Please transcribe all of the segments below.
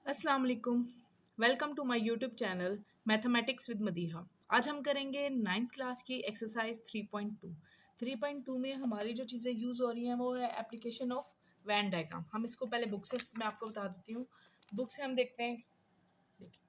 अस्सलाम वालेकुम। Welcome to my YouTube channel mathematics with Madiha. आज हम करेंगे नाइन्थ क्लास की एक्सरसाइज 3.2। 3.2 में हमारी जो चीज़ें यूज़ हो रही हैं वो है एप्लीकेशन ऑफ वैन डायग्राम। हम इसको पहले बुक से मैं आपको बता देती हूँ। बुक से हम देखते हैं। देखिए,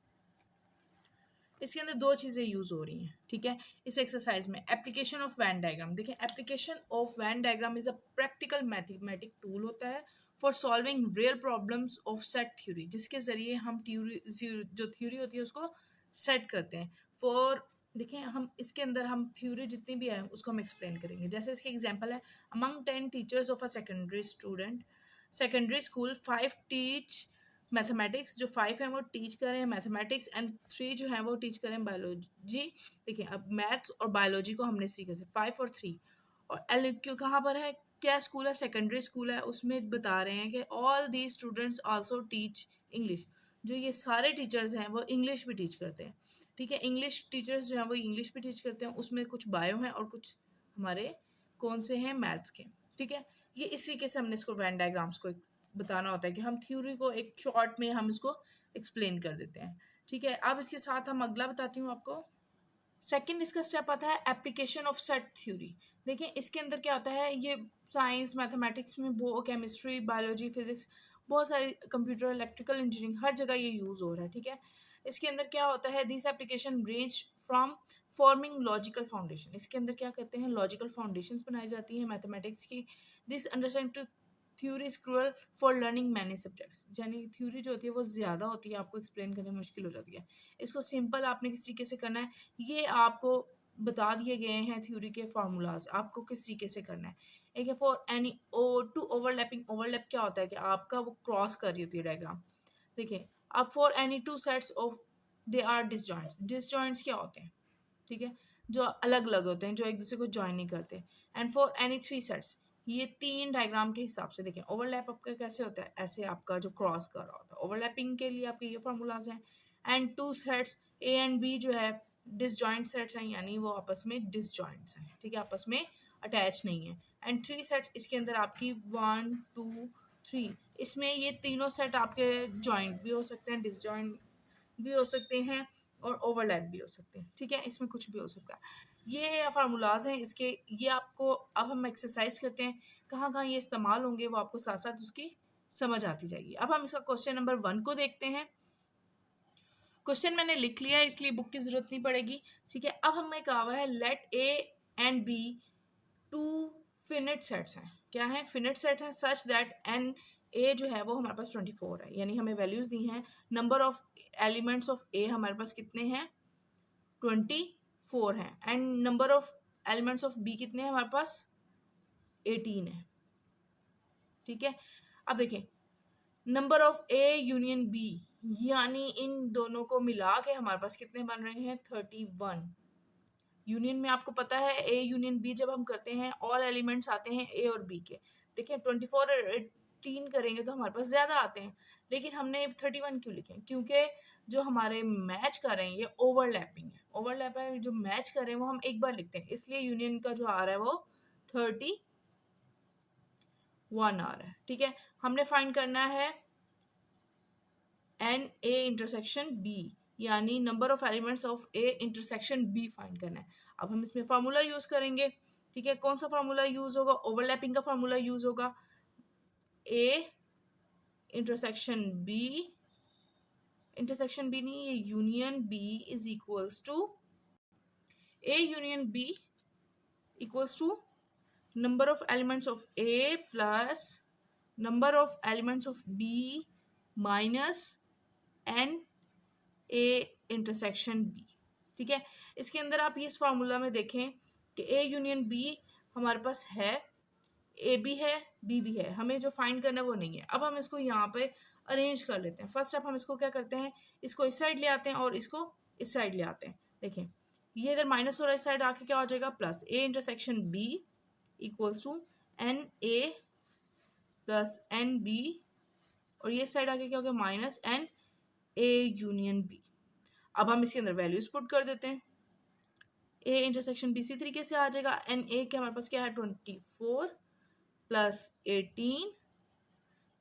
इसके अंदर दो चीज़ें यूज़ हो रही हैं, ठीक है। इस एक्सरसाइज में एप्लीकेशन ऑफ वैन डायग्राम, देखिए application of Venn diagram is a practical mathematic tool होता है for solving real problems of set theory, जिसके ज़रिए हम जो थ्योरी होती है उसको सेट करते हैं। फॉर देखिए, हम इसके अंदर हम थ्योरी जितनी भी है उसको हम एक्सप्लेन करेंगे। जैसे इसके एग्जांपल है, among 10 teachers of a secondary school 5 teach mathematics, जो 5 हैं वो टीच करें मैथमेटिक्स एंड 3 जो हैं वो टीच करें बायोलॉजी। देखिए, अब मैथ्स और बायोलॉजी को हमने इस तरीके से 5 और 3 और एल क्यों कहाँ पर है, क्या स्कूल है, सेकेंडरी स्कूल है, उसमें बता रहे हैं कि all the students also teach English. जो ये सारे टीचर्स हैं वो इंग्लिश भी टीच करते हैं, ठीक है। इंग्लिश टीचर्स जो हैं वो इंग्लिश भी टीच करते हैं, उसमें कुछ बायो हैं और कुछ हमारे कौन से हैं, मैथ्स के, ठीक है। ये इस तरीके से हमने इसको वैन डायग्राम्स को बताना होता है कि हम थ्योरी को एक शॉर्ट में हम इसको एक्सप्लेन कर देते हैं, ठीक है। अब इसके साथ हम अगला बताती हूँ आपको। सेकंड इसका स्टेप आता है एप्लीकेशन ऑफ सेट थ्योरी। देखिए, इसके अंदर क्या होता है, ये साइंस मैथमेटिक्स में केमिस्ट्री बायोलॉजी फिजिक्स बहुत सारी, कंप्यूटर इलेक्ट्रिकल इंजीनियरिंग हर जगह ये यूज़ हो रहा है, ठीक है। इसके अंदर क्या होता है, this application range from forming logical foundation. इसके अंदर क्या कहते हैं, लॉजिकल फाउंडेशंस बनाई जाती हैं मैथमेटिक्स की। This understand theory is cruel for learning many subjects, यानी थ्योरी जो होती है वो ज़्यादा होती है, आपको एक्सप्लेन करने में मुश्किल हो जाती है। इसको सिंपल आपने किस तरीके से करना है, ये आपको बता दिए गए हैं थ्योरी के फार्मूलाज, आपको किस तरीके से करना है। एक है for any o two overlapping, overlap क्या होता है कि आपका वो क्रॉस कर रही होती है डायग्राम। देखिए, अब for any two sets of they are disjoints, disjoints क्या होते हैं, ठीक है, जो अलग अलग होते हैं, जो एक दूसरे को ज्वाइन नहीं करते। And for any three sets, ये तीन डायग्राम के हिसाब से देखें ओवरलैप आपका कैसे होता है, ऐसे आपका जो क्रॉस कर रहा होता है। ओवरलैपिंग के लिए आपके ये फार्मूलाज हैं। And two sets A and B जो है डिसजॉइंट सेट्स हैं, यानी वो आपस में डिसजॉइंट्स हैं, ठीक है, आपस में अटैच नहीं है। एंड थ्री सेट्स, इसके अंदर आपकी 1 2 3, इसमें ये तीनों सेट आपके जॉइंट भी हो सकते हैं, डिसजॉइंट भी हो सकते हैं और ओवरलैप भी हो सकते हैं, ठीक है, इसमें कुछ भी हो सकता है। ये फार्मूलाज हैं इसके। ये आपको, अब हम एक्सरसाइज करते हैं, कहाँ कहाँ ये इस्तेमाल होंगे वो आपको साथ साथ उसकी समझ आती जाएगी। अब हम इसका क्वेश्चन नंबर 1 को देखते हैं। क्वेश्चन मैंने लिख लिया है, इसलिए बुक की जरूरत नहीं पड़ेगी, ठीक है। अब हमें कहा हुआ है let A and B two finite sets हैं, क्या है, फिनिट सेट हैं, सच दैट एन ए जो है वो हमारे पास 24 है, यानी हमें वैल्यूज दी हैं। Number of elements of A हमारे पास कितने हैं, 24 हैं। And number of elements of B कितने हैं हमारे पास, 18 है, ठीक है। अब देखें, number of A union B, यानी इन दोनों को मिला के हमारे पास कितने बन रहे हैं, 31। यूनियन में आपको पता है ए यूनियन बी जब हम करते हैं ऑल एलिमेंट्स आते हैं ए और बी के। देखिए, 24 और 18 करेंगे तो हमारे पास ज़्यादा आते हैं, लेकिन हमने 31 क्यों लिखे, क्योंकि जो हमारे मैच कर रहे हैं ये ओवरलैपिंग है, ओवरलैप है, जो मैच कर रहे हैं वो हम एक बार लिखते हैं, इसलिए यूनियन का जो आ रहा है वो 31 आ रहा है, ठीक है। हमने फाइंड करना है एन ए इंटरसेक्शन बी, यानी number of elements of A intersection B find करना है। अब हम इसमें फार्मूला यूज करेंगे, ठीक है। कौन सा फार्मूला यूज होगा, ओवरलैपिंग का फार्मूला यूज होगा। A intersection B, intersection B नहीं, ये union B is equals to A union B equals to number of elements of A plus number of elements of B minus n A intersection B, ठीक है। इसके अंदर आप इस formula में देखें कि A यूनियन B हमारे पास है, ए भी है बी भी है, हमें जो फाइंड करना है वो नहीं है। अब हम इसको यहाँ पे अरेंज कर लेते हैं। फर्स्ट स्टेप हम इसको क्या करते हैं, इसको इस साइड ले आते हैं और इसको इस साइड ले आते हैं। देखें, ये इधर माइनस हो रहा है, इस साइड आके क्या हो जाएगा, plus A intersection B equals to N A plus N B, और ये साइड आके क्या हो गया, minus n A union B. अब हम इसके अंदर वैल्यूज पुट कर देते हैं। ए इंटरसेक्शन बी इसी तरीके से आ जाएगा। एन ए के हमारे पास क्या है, 24 प्लस 18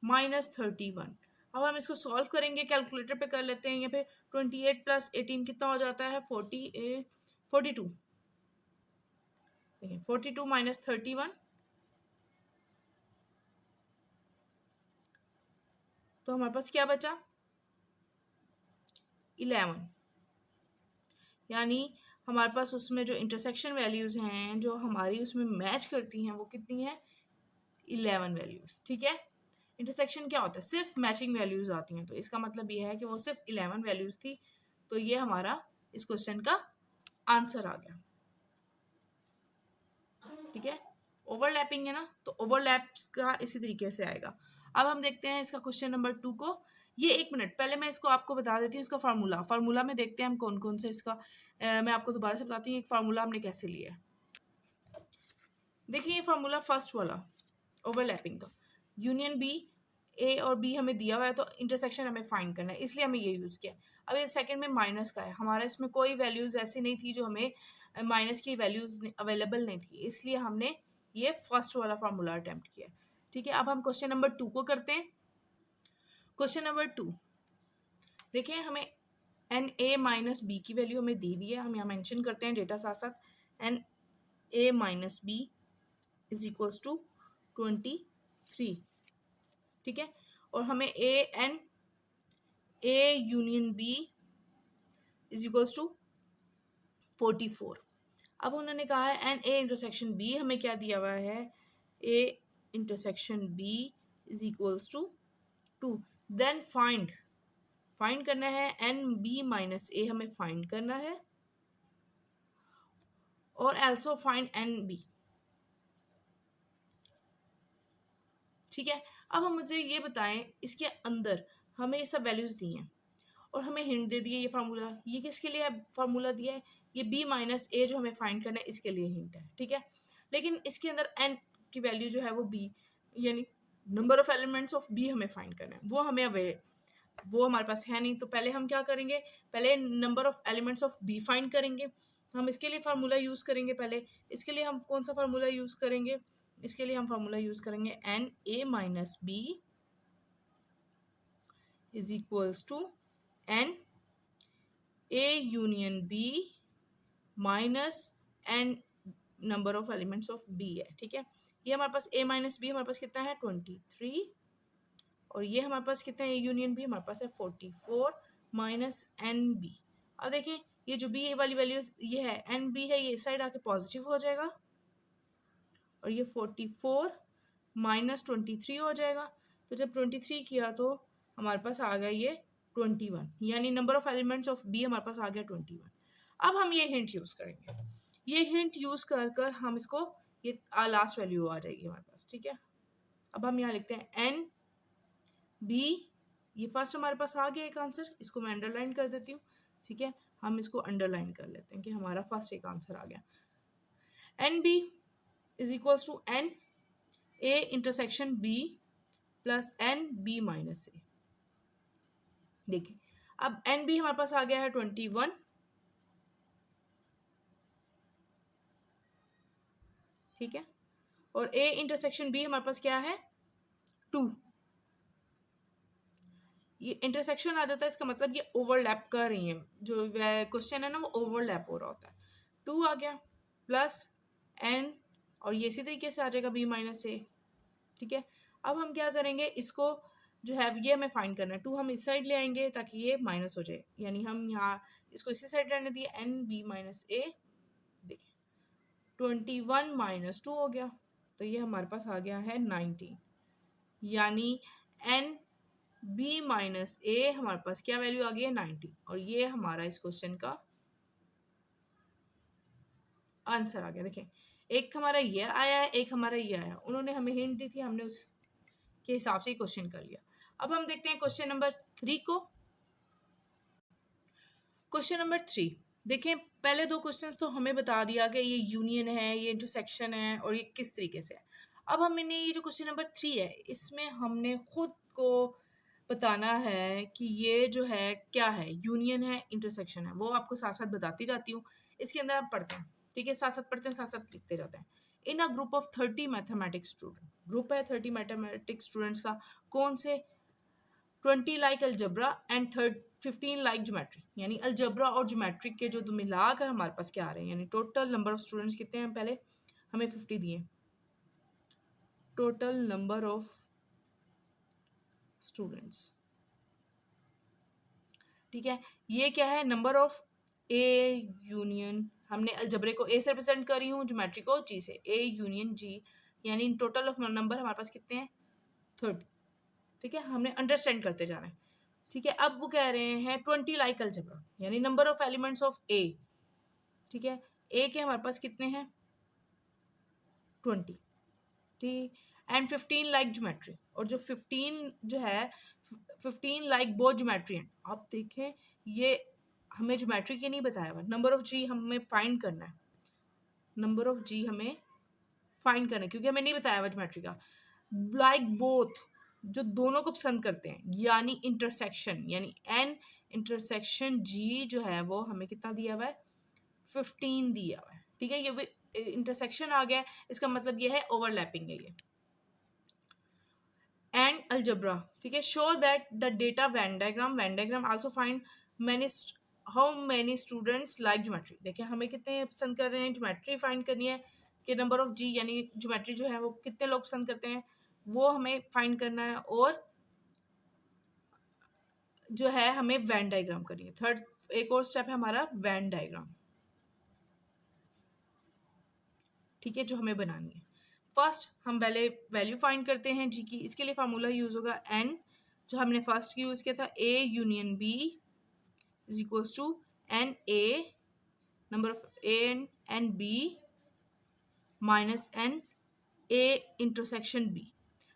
माइनस 31। अब हम इसको सॉल्व करेंगे, कैलकुलेटर पे कर लेते हैं। यहाँ पे 28 + 18 कितना हो जाता है? 42। देखिए 42 - 31, तो हमारे पास क्या बचा? 11। यानी हमारे पास उसमें जो इंटरसेक्शन वैल्यूज़ हैं जो हमारी उसमें मैच करती हैं वो कितनी है? 11 वैल्यूज़। ठीक है, इंटरसेक्शन क्या होता है? सिर्फ मैचिंग वैल्यूज़ आती हैं, तो इसका मतलब ये है कि वो सिर्फ 11 वैल्यूज़ थी। तो ये हमारा इस क्वेश्चन का आंसर आ गया। ठीक है, ओवरलैपिंग है ना, तो ओवरलैप्स का इसी तरीके से आएगा। अब हम देखते हैं इसका क्वेश्चन नंबर 2 को। ये 1 मिनट पहले मैं इसको आपको बता देती हूँ, इसका फार्मूला में देखते हैं हम कौन कौन से इसका मैं आपको दोबारा से बताती हूँ एक फार्मूला हमने कैसे लिया है। देखिए ये फार्मूला फर्स्ट वाला ओवरलैपिंग का, यूनियन बी, ए और बी हमें दिया हुआ है तो इंटरसेक्शन हमें फाइंड करना है, इसलिए हमें ये यूज़ किया। अब ये सेकंड में माइनस का है, हमारा इसमें कोई वैल्यूज़ ऐसी नहीं थी जो हमें माइनस की वैल्यूज़ अवेलेबल नहीं थी, इसलिए हमने ये फर्स्ट वाला फार्मूला अटैम्प्ट किया। ठीक है, अब हम क्वेश्चन नंबर 2 को करते हैं। क्वेश्चन नंबर 2 देखिए, हमें एन ए माइनस बी की वैल्यू हमें दी हुई है, हम यहाँ मेंशन करते हैं डेटा साथ साथ। N A minus B is equals to 23। ठीक है, और हमें A union B is equals to 44। अब उन्होंने कहा है एन ए इंटरसेक्शन बी, हमें क्या दिया हुआ है? A intersection B is equals to 2। Then find करना है एन बी माइनस ए, हमें फाइंड करना है, और एल्सो फाइंड एन बी। ठीक है, अब हम मुझे ये बताएं इसके अंदर हमें ये सब वैल्यूज दी हैं और हमें हिंट दे दिए ये फार्मूला, ये किसके लिए फार्मूला दिया है? ये बी माइनस ए जो हमें फाइंड करना है इसके लिए हिंट है। ठीक है, लेकिन इसके अंदर एन की वैल्यू जो है वो बी, यानी number of elements of B हमें फाइंड करना है, वो हमारे पास है नहीं। तो पहले हम क्या करेंगे? पहले number of elements of B find करेंगे। हम इसके लिए फार्मूला यूज़ करेंगे। पहले इसके लिए हम कौन सा फार्मूला यूज़ करेंगे? इसके लिए हम फार्मूला यूज़ करेंगे n A minus B is equals to N A union B minus n number of elements of B है। ठीक है, ये हमारे पास ए माइनस बी हमारे पास कितना है? 23, और ये हमारे पास कितना है? ए यूनियन बी हमारे पास है 44 माइनस एन बी। अब देखें ये जो बी वाली वैल्यू ये है एन बी है, ये इस साइड आके पॉजिटिव हो जाएगा, और ये 44 माइनस 23 हो जाएगा। तो जब 23 किया तो हमारे पास आ गया ये 21, यानी number of elements of B हमारे पास आ गया 21। अब हम ये हिंट यूज़ करेंगे, ये हिंट यूज़ कर कर हम इसको, ये लास्ट वैल्यू आ जाएगी हमारे पास। ठीक है, अब हम यहाँ लिखते हैं एन बी, ये फर्स्ट हमारे पास आ गया एक आंसर, इसको मैं अंडरलाइन कर देती हूँ। ठीक है, हम इसको अंडरलाइन कर लेते हैं कि हमारा फर्स्ट एक आंसर आ गया। N B is equals to N A intersection B plus N B minus A. देखिए अब एन बी हमारे पास आ गया है 21, ठीक है, और ए इंटरसेक्शन बी हमारे पास क्या है? 2। ये इंटरसेक्शन आ जाता है, इसका मतलब ये ओवरलैप कर रही हैं, जो क्वेश्चन है ना वो ओवरलैप हो रहा होता है। 2 आ गया प्लस एन, और ये इसी तरीके से आ जाएगा बी माइनस ए। ठीक है, अब हम क्या करेंगे? इसको जो है ये हमें फाइंड करना है, 2 हम इस साइड ले आएंगे ताकि ये माइनस हो जाए, यानी हम यहाँ इसको इसी साइड रहने दिए, एन बी माइनस ए। देखिए 21 माइनस 2 हो गया, तो ये हमारे पास आ गया है 19, यानी एन बी माइनस ए हमारे पास क्या वैल्यू आ गई है? 90, और ये हमारा इस क्वेश्चन का आंसर आ गया। देखें एक हमारा ये आया है, एक हमारा ये आया, उन्होंने हमें हिंट दी थी, हमने उसके हिसाब से क्वेश्चन कर लिया। अब हम देखते हैं क्वेश्चन नंबर 3 को। क्वेश्चन नंबर 3 देखें, पहले 2 क्वेश्चंस तो हमें बता दिया कि ये यूनियन है, ये इंटरसेक्शन है, और ये किस तरीके से है। अब हमने ये जो क्वेश्चन नंबर 3 है इसमें हमने खुद को बताना है कि ये जो है क्या है, यूनियन है, इंटरसेक्शन है, वो आपको साथ साथ बताती जाती हूँ। इसके अंदर आप पढ़ते हैं, ठीक है, साथ साथ पढ़ते हैं, साथ साथ लिखते जाते हैं। In a group of 30 mathematics student, group है 30 मैथमेटिक्स स्टूडेंट्स का, कौन से 20 like algebra and 15 like geometry, यानी अलजबरा और ज्योमेट्री के जो मिलाकर हमारे पास क्या आ रहे हैं, यानी टोटल नंबर ऑफ स्टूडेंट्स कितने हैं, पहले हमें 50 दिए, टोटल नंबर ऑफ स्टूडेंट्स, ठीक है। ये क्या है, नंबर ऑफ ए यूनियन, हमने अलजबरे को ए से रिप्रेजेंट करी हूँ, ज्योमेट्री को जी से, ए यूनियन जी, यानी टोटल ऑफ नंबर हमारे पास कितने हैं, 30, ठीक है। हमने अंडरस्टैंड करते जाना है, ठीक है। अब वो कह रहे हैं 20 लाइक अलजबरा, यानी नंबर ऑफ एलिमेंट्स ऑफ ए, ठीक है। ए के हमारे पास कितने हैं, 20, ठीक, एंड 15 लाइक ज्योमेट्री, और जो 15 जो है 15 लाइक बोथ ज्योमेट्री एंड, आप देखें ये हमें ज्योमेट्री के नहीं बताया हुआ, नंबर ऑफ जी हमें फाइंड करना है, नंबर ऑफ जी हमें फाइंड करना है, क्योंकि हमें नहीं बताया हुआ ज्योमेट्री का। लाइक बोथ, जो दोनों को पसंद करते हैं, यानी इंटरसेक्शन, यानी एन इंटरसेक्शन जी जो है वो हमें कितना दिया हुआ है, 15 दिया हुआ है, ठीक है। ये इंटरसेक्शन आ गया, इसका मतलब ये है ओवरलैपिंग है ये। एंड अलजबरा, ठीक है, show that the data Venn diagram also find many, how many students like geometry, देखिए हमें कितने पसंद कर रहे हैं, ज्योमेट्री फाइंड करनी है कि नंबर ऑफ जी, यानी ज्योमेट्री जो है वो कितने लोग पसंद करते हैं, वो हमें फाइंड करना है, और जो है हमें वेन डायग्राम करनी है। थर्ड एक और स्टेप है हमारा वेन डायग्राम, ठीक है, जो हमें बनानी है। फर्स्ट हम पहले वैल्यू फाइंड करते हैं जी की, इसके लिए फार्मूला यूज होगा एन, जो हमने फर्स्ट यूज किया था, A union B is equals to N A, number of A and B minus n A intersection B.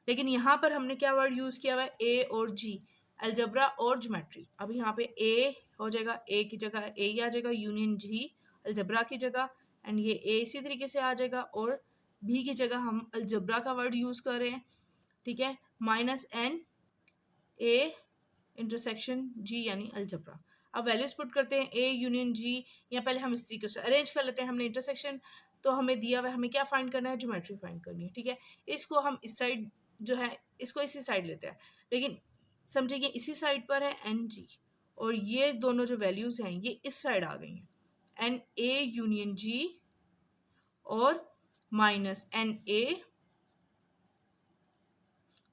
लेकिन यहाँ पर हमने क्या वर्ड यूज किया हुआ है, ए और जी, अलजबरा और ज्योमेट्री। अब यहाँ पे ए हो जाएगा, ए की जगह ए ही आ जाएगा, यूनियन जी अलजबरा की जगह, एंड ये ए इसी तरीके से आ जाएगा, और बी की जगह हम अलजबरा का वर्ड यूज कर रहे हैं, ठीक है, माइनस एन ए इंटरसेक्शन जी यानी अलजबरा। अब वैल्यूज पुट करते हैं, ए यूनियन जी, या पहले हम इस तरीके से अरेंज कर लेते हैं, हमने इंटरसेक्शन तो हमें दिया हुआ है, हमें क्या फाइंड करना है, ज्योमेट्री फाइंड करनी है, ठीक है। इसको हम इस साइड जो है इसको इसी साइड लेते हैं, लेकिन समझिए इसी साइड पर है एन जी, और ये दोनों जो वैल्यूज हैं ये इस साइड आ गई हैं, एन ए यूनियन जी और माइनस एन ए,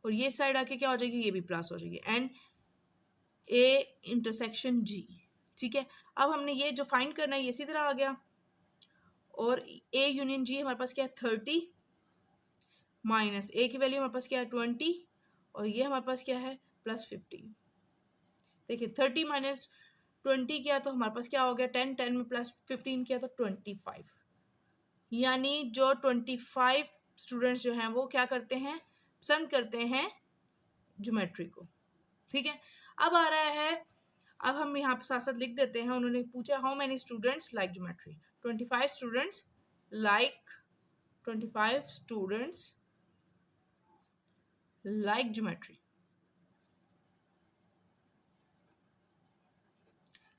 और ये साइड आके क्या हो जाएगी, ये भी प्लस हो जाएगी, एन ए इंटरसेक्शन जी, ठीक है। अब हमने ये जो फाइंड करना है ये इसी तरह आ गया, और ए यूनियन जी हमारे पास क्या है 30, माइनस ए की वैल्यू हमारे पास क्या है 20, और ये हमारे पास क्या है +15। देखिए 30 माइनस 20 किया तो हमारे पास क्या हो गया 10, 10 में +15 किया तो 25, यानी जो 25 स्टूडेंट्स जो हैं वो क्या करते हैं, पसंद करते हैं ज्योमेट्री को, ठीक है। अब आ रहा है, अब हम यहाँ पर साथ साथ लिख देते हैं, उन्होंने पूछा how many students like geometry, 25 students like 25 students like geometry,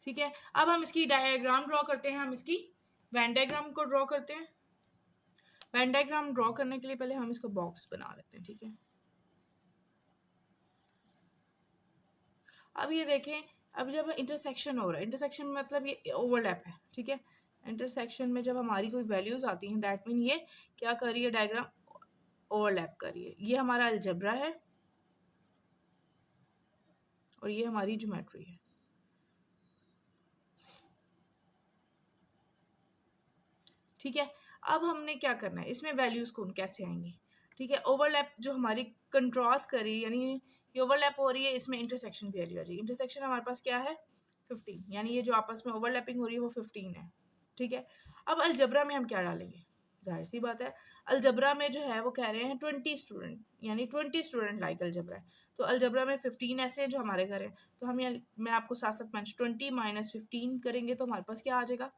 ठीक है। अब हम इसकी डायग्राम ड्रॉ करते हैं, हम इसकी वेन डायग्राम को ड्रॉ करते हैं। वेन डायग्राम ड्रॉ करने के लिए पहले हम इसको बॉक्स बना लेते हैं, ठीक है। अब ये देखें, अब जब इंटरसेक्शन हो रहा है, इंटरसेक्शन मतलब ये ओवरलैप है, ठीक है। इंटरसेक्शन में जब हमारी कोई वैल्यूज आती हैं दैट मीन ये क्या कर रही है, डायग्राम ओवरलैप कर रही है। ये हमारा अलजेब्रा है और ये हमारी ज्योमेट्री है, ठीक है। अब हमने क्या करना है, इसमें वैल्यूज कौन कैसे आएंगी, ठीक है। ओवरलैप जो हमारी कंट्रास्ट करी, यानी ये ओवरलैप हो रही है, इसमें इंटरसेक्शन भी वैल्यू आ जाएगी। इंटरसेक्शन हमारे पास क्या है 15, यानी ये जो आपस में ओवरलैपिंग हो रही है वो 15 है, ठीक है। अब अलजबरा में हम क्या डालेंगे, जाहिर सी बात है अलजबरा में जो है वो कह रहे हैं 20 स्टूडेंट, यानी 20 स्टूडेंट लाइक अलजबरा है, तो अलजबरा में 15 ऐसे हैं जो हमारे घर है, तो हम यहाँ मैं आपको साथ साथ 20 माइनस 15 करेंगे तो हमारे पास क्या आ जाएगा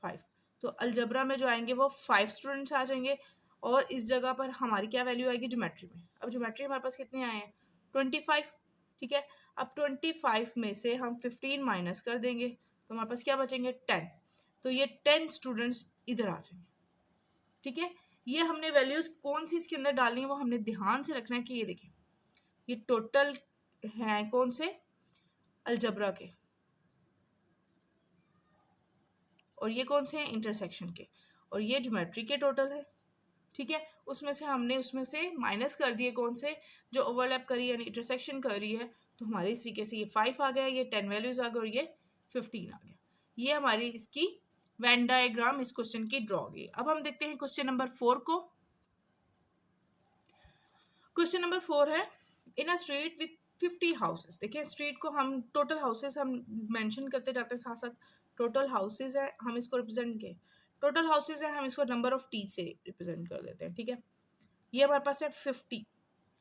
5, तो अलजबरा में जो आएंगे वो 5 स्टूडेंट्स आ जाएंगे, और इस जगह पर हमारी क्या वैल्यू आएगी ज्योमेट्री में। अब ज्योमेट्री हमारे पास कितने आए हैं 25, ठीक है। अब 25 में से हम 15 माइनस कर देंगे तो हमारे पास क्या बचेंगे 10, तो ये 10 स्टूडेंट्स इधर आ जाएंगे, ठीक है। ये हमने वैल्यूज कौन सी इसके अंदर डालनी है वो हमने ध्यान से रखना है कि ये देखिए ये टोटल हैं कौन से, अलजबरा के, और ये कौन से हैं, इंटरसेक्शन के, और ये ज्योमेट्री के टोटल है। ठीक है, उसमें से हमने उसमें से माइनस कर दिए कौन से, जो ओवरलैप करी यानी इंटरसेक्शन कर रही है, तो हमारे इस तरीके से ये 5 आ गया, ये 10 वैल्यूज आ गई और ये 15 आ गया। ये हमारी इसकी वेन डायग्राम इस क्वेश्चन की ड्रॉ गई। अब हम देखते हैं क्वेश्चन नंबर 4 को। क्वेश्चन नंबर 4 है, in a street with 50 houses. देखिए स्ट्रीट को हम टोटल हाउसेस हम मेंशन करते जाते हैं साथ साथ, टोटल हाउसेस है, हम इसको रिप्रेजेंट के टोटल हाउसेस है, हम इसको नंबर ऑफ टी से रिप्रेजेंट कर देते हैं। ठीक है, ये हमारे पास है 50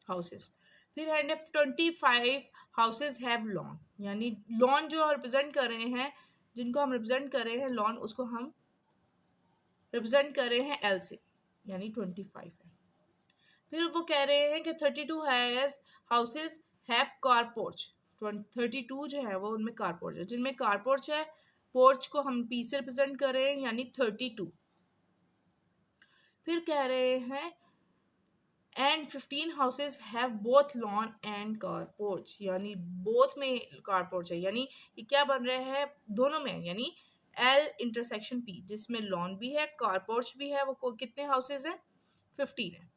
हाउसेस। फिर है 25 हाउसेस हैव लॉन, यानी लॉन जो रिप्रेजेंट कर रहे हैं, जिनको हम रिप्रेजेंट कर रहे हैं लॉन, उसको हम रिप्रेजेंट कर रहे हैं एल से, यानी 25 है। फिर वो कह रहे हैं कि 32 has houses have car porch. 32 जो है वो उनमें कार पोर्च है, जिनमें कार पोर्च है, पोर्च को हम पी से रिप्रेजेंट कर रहे हैं यानी 32। फिर कह रहे हैं and 15 houses have both lawn and car porch, यानी बोथ में कार पोर्च है, यानी ये क्या बन रहा है, दोनों में, यानी एल इंटरसेक्शन पी, जिसमें लॉन भी है कार पोर्च भी है, वो कितने हाउसेस हैं, 15 है।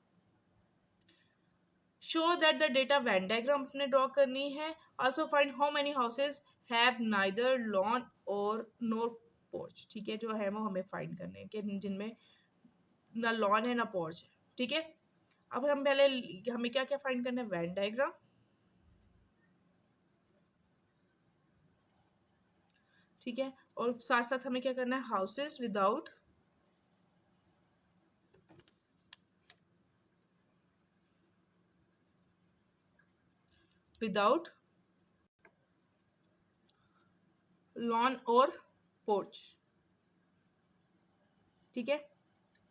Show that the data Venn diagram अपने ड्रॉ करनी है। Also find how many houses have neither lawn और नो पोर्च। ठीक है, जो है वो हमें फाइंड करने हैं कि जिनमें ना लॉन है ना पोर्च है। ठीक है, अब हम पहले हमें क्या क्या फाइंड करना है, वेन डायग्राम। ठीक है, और साथ साथ हमें क्या करना है, हाउसेज विदाउट विदाउट लॉन और पोर्च। ठीक है,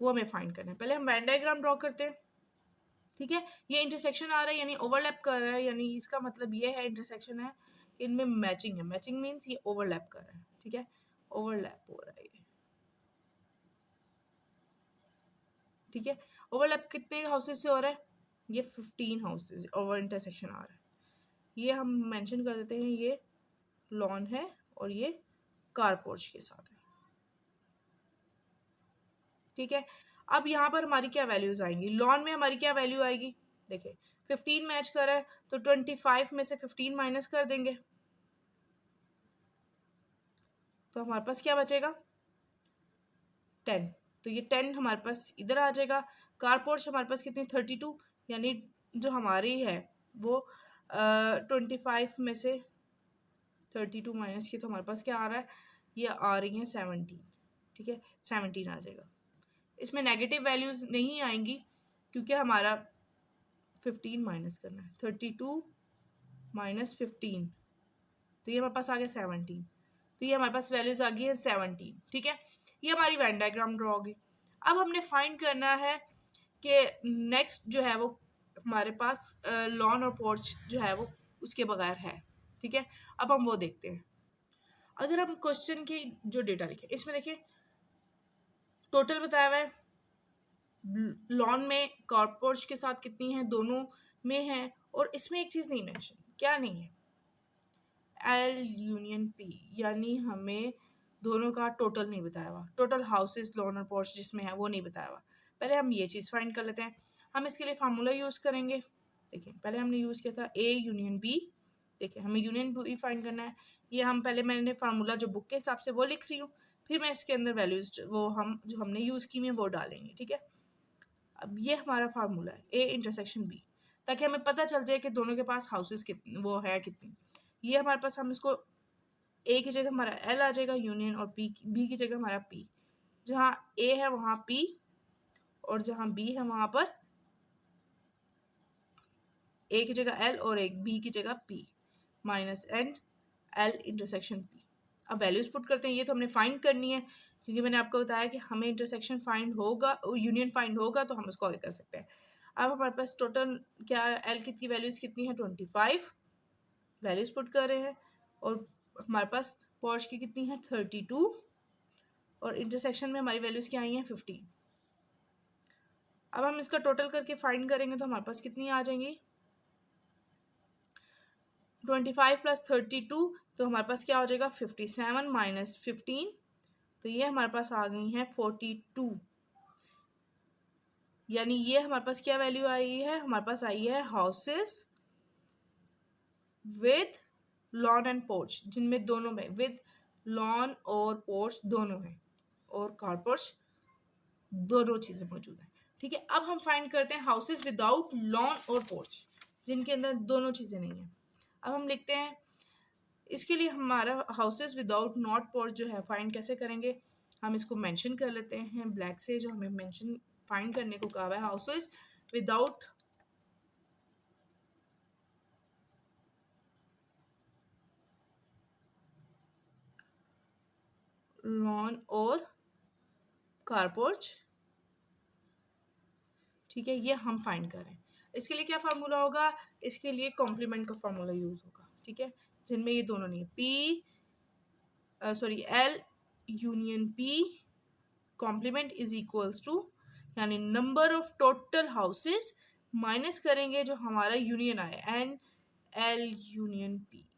वो हमें फाइंड करना है। पहले हम वेन डायग्राम ड्रॉ करते हैं। ठीक है, ये इंटरसेक्शन आ रहा है यानी ओवरलैप कर रहा है, यानी इसका मतलब ये है इंटरसेक्शन है, इनमें मैचिंग है, मैचिंग मीन्स ये ओवरलैप कर रहा है। ठीक है, ओवरलैप हो रहा है ये। ठीक है, ओवरलैप कितने हाउसेज से हो रहा है, ये 15 हाउसेज ओवर इंटरसेक्शन आ रहा है। ये हम मेंशन कर देते हैं, ये लॉन है और ये कार पोर्च के साथ है। ठीक है, अब यहाँ पर हमारी क्या वैल्यूज आएंगी, लॉन में हमारी क्या वैल्यू आएगी, देखिए 15 मैच कर रहा है तो 25 में से 15 माइनस कर देंगे, तो हमारे पास क्या बचेगा, 10। तो ये 10 हमारे पास इधर आ जाएगा। कार पोर्च हमारे पास कितनी, 32, यानी जो हमारी है वो 25 में से 32 माइनस की, तो हमारे पास क्या आ रहा है, ये आ रही है 17। ठीक है, 17 आ जाएगा। इसमें नेगेटिव वैल्यूज नहीं आएंगी क्योंकि हमारा 15 माइनस करना है, 32 माइनस 15, तो ये हमारे पास आ गया 17। तो ये हमारे पास वैल्यूज आ गई है 17। ठीक है, ये हमारी वेन डायग्राम ड्रॉ होगी। अब हमने फाइंड करना है कि नेक्स्ट जो है वो हमारे पास लॉन और पोर्च जो है वो उसके बगैर है। ठीक है, अब हम वो देखते हैं। अगर हम क्वेश्चन की जो डेटा लिखे, इसमें देखिए टोटल बताया हुआ है, लॉन में कार पोर्च के साथ कितनी है, दोनों में है, और इसमें एक चीज़ नहीं मेंशन, क्या नहीं है, एल यूनियन पी, यानी हमें दोनों का टोटल नहीं बताया हुआ, टोटल हाउसेस लॉन और पोर्च जिसमें है वो नहीं बताया हुआ। पहले हम ये चीज़ फाइंड कर लेते हैं। हम इसके लिए फार्मूला यूज़ करेंगे। देखिए पहले हमने यूज़ किया था ए यूनियन बी। देखिए हमें यूनियन बी फाइंड करना है। ये हम पहले, मैंने फार्मूला जो बुक के हिसाब से वो लिख रही हूँ, फिर मैं इसके अंदर वैल्यूज वो हम जो हमने यूज़ की है वो डालेंगे। ठीक है, अब ये हमारा फार्मूला है ए इंटरसेक्शन बी, ताकि हमें पता चल जाए कि दोनों के पास हाउसेस कितनी वो है कितनी। ये हमारे पास, हम इसको ए की जगह हमारा एल आ जाएगा यूनियन, और बी की जगह हमारा पी। जहाँ ए है वहाँ पी, और जहाँ बी है वहाँ पर ए की जगह एल और एक बी की जगह P, minus n L intersection P. अब वैल्यूज पुट करते हैं। ये तो हमने फाइंड करनी है क्योंकि मैंने आपको बताया कि हमें इंटरसेक्शन फाइंड होगा, यूनियन फाइंड होगा तो हम उसको आगे कर सकते हैं। अब हमारे पास टोटल क्या, एल की वैल्यूज कितनी है, 25 वैल्यूज पुट कर रहे हैं, और हमारे पास पोर्च की कितनी है, 32, और इंटरसेक्शन में हमारी वैल्यूज क्या आई हैं, 15। अब हम इसका टोटल करके फाइंड करेंगे तो हमारे पास कितनी आ जाएंगी, 25 प्लस 32, तो हमारे पास क्या हो जाएगा 57 माइनस 15, तो ये हमारे पास आ गई है 42, यानी ये हमारे पास क्या वैल्यू आई है, हमारे पास आई है houses with lawn and porch, जिनमें दोनों में विद लॉन और पोर्च दोनों है, और कार पोर्च दोनों चीजें मौजूद है। ठीक है, अब हम फाइंड करते हैं हाउसेस विदाउट लॉन और पोर्च, जिनके अंदर दोनों चीजें नहीं है। अब हम लिखते हैं, इसके लिए हमारा हाउसेस विदाउट नॉट पोर्च जो है फाइंड कैसे करेंगे, हम इसको मेंशन कर लेते हैं ब्लैक से, जो हमें मेंशन फाइंड करने को कहा है, हाउसेस विदाउट लॉन और कार पोर्च। ठीक है, ये हम फाइंड कर रहे हैं। इसके लिए क्या फार्मूला होगा, इसके लिए कॉम्प्लीमेंट का फार्मूला यूज होगा। ठीक है, जिनमें ये दोनों नहीं है, P sorry L union P complement is equals to, यानी number of total houses minus करेंगे जो हमारा यूनियन आया, एन एल यूनियन पी।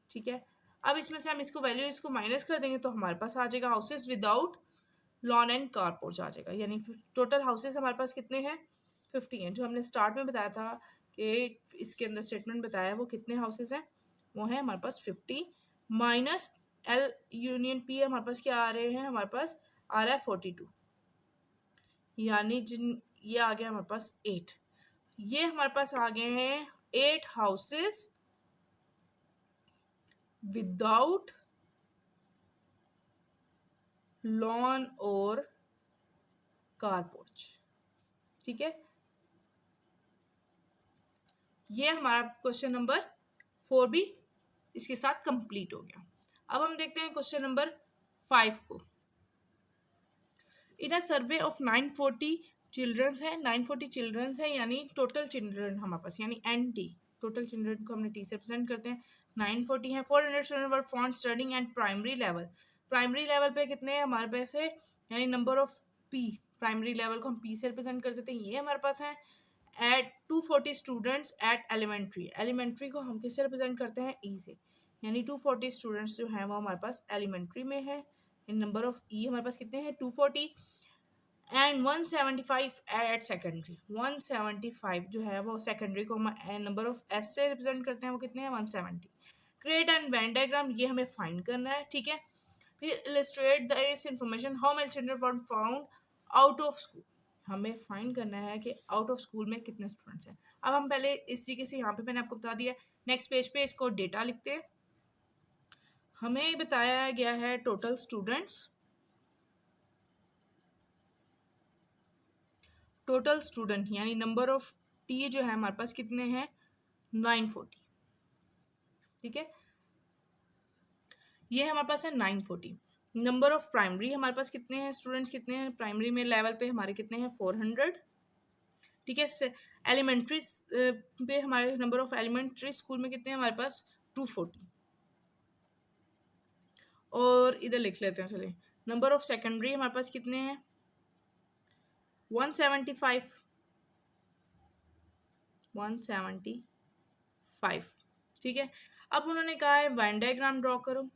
ठीक है, अब इसमें से हम इसको वैल्यू इसको माइनस कर देंगे तो हमारे पास आ जाएगा houses without lawn and car porch आ जाएगा, यानी टोटल हाउसेस हमारे पास कितने हैं 50 हैं। जो हमने स्टार्ट में बताया था कि इसके अंदर स्टेटमेंट बताया वो कितने हाउसेस हैं, वो है हमारे पास 50 माइनस एल यूनियन पी हमारे पास क्या आ रहे हैं, हमारे पास आ रहा है 42, यानी जिन ये आ गया हमारे पास 8, ये हमारे पास आ गए हैं 8 हाउसेस विदाउट लॉन और कार पोर्च। ठीक है, ये हमारा क्वेश्चन नंबर 4 भी इसके साथ कंप्लीट हो गया। अब हम देखते हैं क्वेश्चन नंबर 5 को। In a survey of 940 children's है, 940 चिल्ड्रंस है, यानी टोटल चिल्ड्रन हमारे पास, यानी एन टी, टोटल चिल्ड्रन को हमने टी से रिप्रेजेंट करते हैं। 940 है, 400 children were found studying eight primary level. Primary level पे कितने हैं हमारे पास है, यानी number of P, primary level को हम पी से रिप्रेजेंट कर देते हैं, ये हमारे पास है। At 240 students at elementary, elementary को हम किससे रिप्रेजेंट करते हैं ई से, यानी 240 स्टूडेंट्स जो हैं वो हमारे पास एलिमेंट्री में है। इन नंबर ऑफ ई हमारे पास कितने हैं 240, एंड 175 एट सेकेंडरी, 175 जो है वो सेकेंडरी को हम नंबर ऑफ एस से रिप्रेजेंट करते हैं, वो कितने हैं 170। क्रिएट एंड वेन डायग्राम, ये हमें फाइंड करना है। ठीक है, फिर illustrate this information, how many children were found out of school, हमें फाइंड करना है कि आउट ऑफ स्कूल में कितने स्टूडेंट्स हैं। अब हम पहले इस तरीके से, यहाँ पे मैंने आपको बता दिया, नेक्स्ट पेज पे इसको डेटा लिखते हैं। हमें बताया गया है टोटल स्टूडेंट्स, टोटल स्टूडेंट यानी नंबर ऑफ टी जो है हमारे पास कितने हैं 940। ठीक है, ये हमारे पास है 940। नंबर ऑफ प्राइमरी हमारे पास कितने हैं, स्टूडेंट्स कितने हैं प्राइमरी में लेवल पे हमारे कितने हैं 400। ठीक है, एलिमेंट्री पे हमारे नंबर ऑफ एलिमेंट्री स्कूल में कितने हैं हमारे पास 240। और इधर लिख लेते हैं, चलिए नंबर ऑफ सेकेंडरी हमारे पास कितने हैं 175, 175। ठीक है, अब उन्होंने कहा है वेन डायग्राम ड्रॉ करो,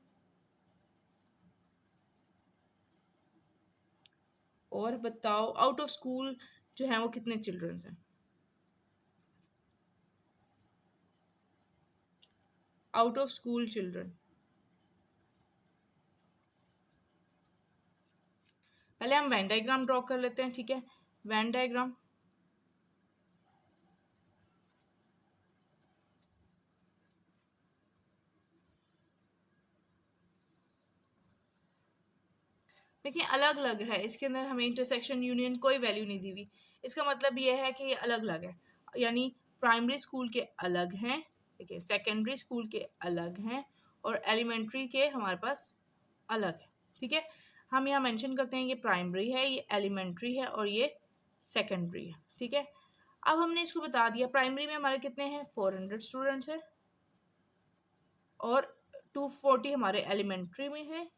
और बताओ आउट ऑफ स्कूल जो है वो कितने चिल्ड्रंस हैं, आउट ऑफ स्कूल चिल्ड्रन। पहले हम वेन डायग्राम ड्रॉ कर लेते हैं। ठीक है, वेन डायग्राम, देखिए अलग अलग है, इसके अंदर हमें इंटरसेक्शन यूनियन कोई वैल्यू नहीं दी हुई, इसका मतलब ये है कि ये अलग अलग है, यानी प्राइमरी स्कूल के अलग हैं, देखिए सेकेंडरी स्कूल के अलग हैं, और एलिमेंट्री के हमारे पास अलग है। ठीक है, हम यहाँ मेंशन करते हैं ये प्राइमरी है, ये एलिमेंट्री है, और ये सेकेंडरी है। ठीक है, अब हमने इसको बता दिया प्राइमरी में हमारे कितने हैं 400 स्टूडेंट्स हैं, और 240 हमारे एलिमेंट्री में है,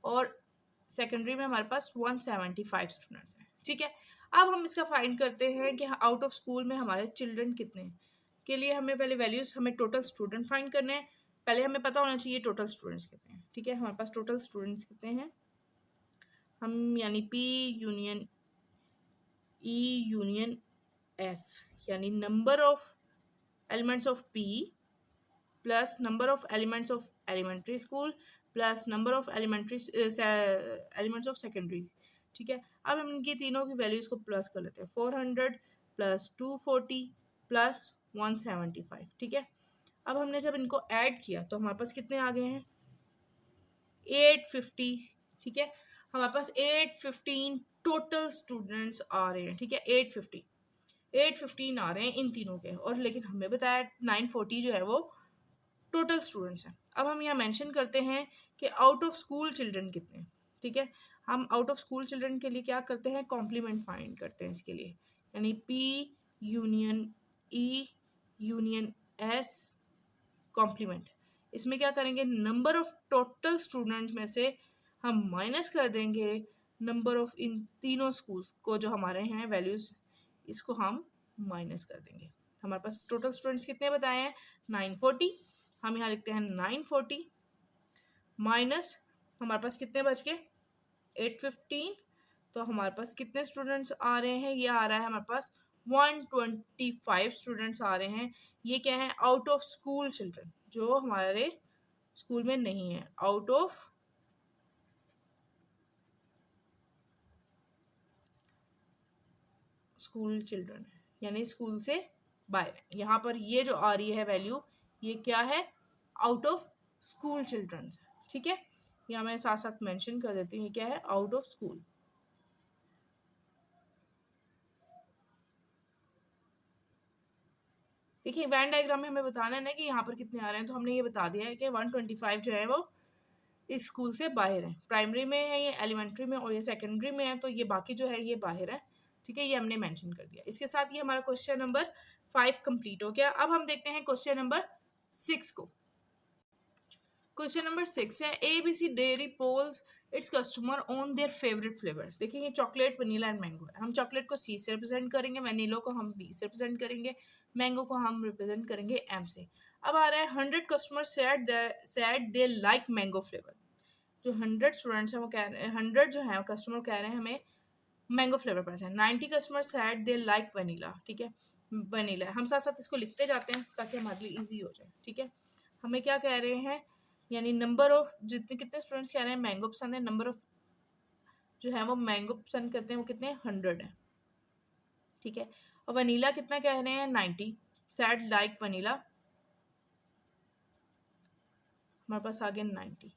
और सेकेंडरी में हमारे पास 175 स्टूडेंट्स हैं। ठीक है, अब हम इसका फाइंड करते हैं कि आउट ऑफ स्कूल में हमारे चिल्ड्रन कितने हैं। के लिए हमें पहले वैल्यूज, हमें टोटल स्टूडेंट फाइंड करने हैं। पहले हमें पता होना चाहिए टोटल स्टूडेंट्स कितने हैं, ठीक है। हमारे पास टोटल स्टूडेंट्स कितने हैं, हम यानी P union E union S, यानी number of elements of P plus number of elements of elementary school plus number of elements of secondary, ठीक है। अब हम इनकी तीनों की वैल्यूज को प्लस कर लेते हैं, 400 प्लस 240 प्लस 175, ठीक है। अब हमने जब इनको ऐड किया तो हमारे पास कितने आ गए हैं, 850, ठीक है। हमारे पास 815 टोटल स्टूडेंट्स आ रहे हैं, ठीक है। 815 आ रहे हैं इन तीनों के, और लेकिन हमें बताया 940 जो है वो टोटल स्टूडेंट्स हैं। अब हम यहाँ मेंशन करते हैं कि आउट ऑफ स्कूल चिल्ड्रन कितने, ठीक है। हम आउट ऑफ स्कूल चिल्ड्रन के लिए क्या करते हैं, कॉम्प्लीमेंट फाइंड करते हैं इसके लिए, यानी P union E union S complement. इसमें क्या करेंगे, नंबर ऑफ टोटल स्टूडेंट्स में से हम माइनस कर देंगे नंबर ऑफ इन तीनों स्कूल्स को जो हमारे हैं वैल्यूज, इसको हम माइनस कर देंगे। हमारे पास टोटल स्टूडेंट्स कितने बताए हैं, 940। हम यहाँ लिखते हैं 940 माइनस हमारे पास कितने बच गए, 815। तो हमारे पास कितने स्टूडेंट्स आ रहे हैं, ये आ रहा है हमारे पास 125 स्टूडेंट्स आ रहे हैं। ये क्या है, आउट ऑफ स्कूल चिल्ड्रन, जो हमारे स्कूल में नहीं है, आउट ऑफ स्कूल चिल्ड्रन, यानी स्कूल से बाहर। यहाँ पर ये जो आ रही है वैल्यू, ये क्या है, आउट ऑफ स्कूल चिल्ड्रन, ठीक है। यहाँ मैं साथ साथ मेंशन कर देती हूँ, ये क्या है, आउट ऑफ स्कूल। देखिए वैन डायग्राम में हमें बताना है ना कि यहाँ पर कितने आ रहे हैं, तो हमने ये बता दिया है कि 125 जो है वो इस स्कूल से बाहर है। प्राइमरी में है ये, एलिमेंट्री में, और ये सेकेंडरी में है, तो ये बाकी जो है ये बाहर है, ठीक है। ये हमने मेंशन कर दिया। इसके साथ ये हमारा क्वेश्चन नंबर 5 कंप्लीट हो गया। अब हम देखते हैं क्वेश्चन नंबर 6 को। क्वेश्चन नंबर 6 है, ABC dairy polls its customer on their favourite flavour. देखिए ये चॉकलेट, वनीला एंड मैंगो है। हम चॉकलेट को C से रिप्रेजेंट करेंगे, वनीला को हम B से रिप्रेजेंट करेंगे, मैंगो को हम रिप्रेजेंट करेंगे M से। अब आ रहा है 100 customer said they like mango flavour. जो 100 स्टूडेंट्स हैं वो कह रहे हैं, 100 जो है कस्टमर कह रहे हैं हमें मैंगो फ्लेवर पसंद है। 90 customer said they like vanilla, ठीक है। वनीला हम साथ साथ इसको लिखते जाते हैं ताकि हमारे लिए ईजी हो जाए, ठीक है। हमें क्या कह रहे हैं, यानी नंबर ऑफ जितने कितने स्टूडेंट्स कह रहे हैं मैंगो पसंद है, नंबर ऑफ जो है वो मैंगो पसंद करते हैं वो कितने, 100 है, ठीक है। और वनीला कितना कह रहे हैं, 90, सैड लाइक वनीला, हमारे पास आ गया 90।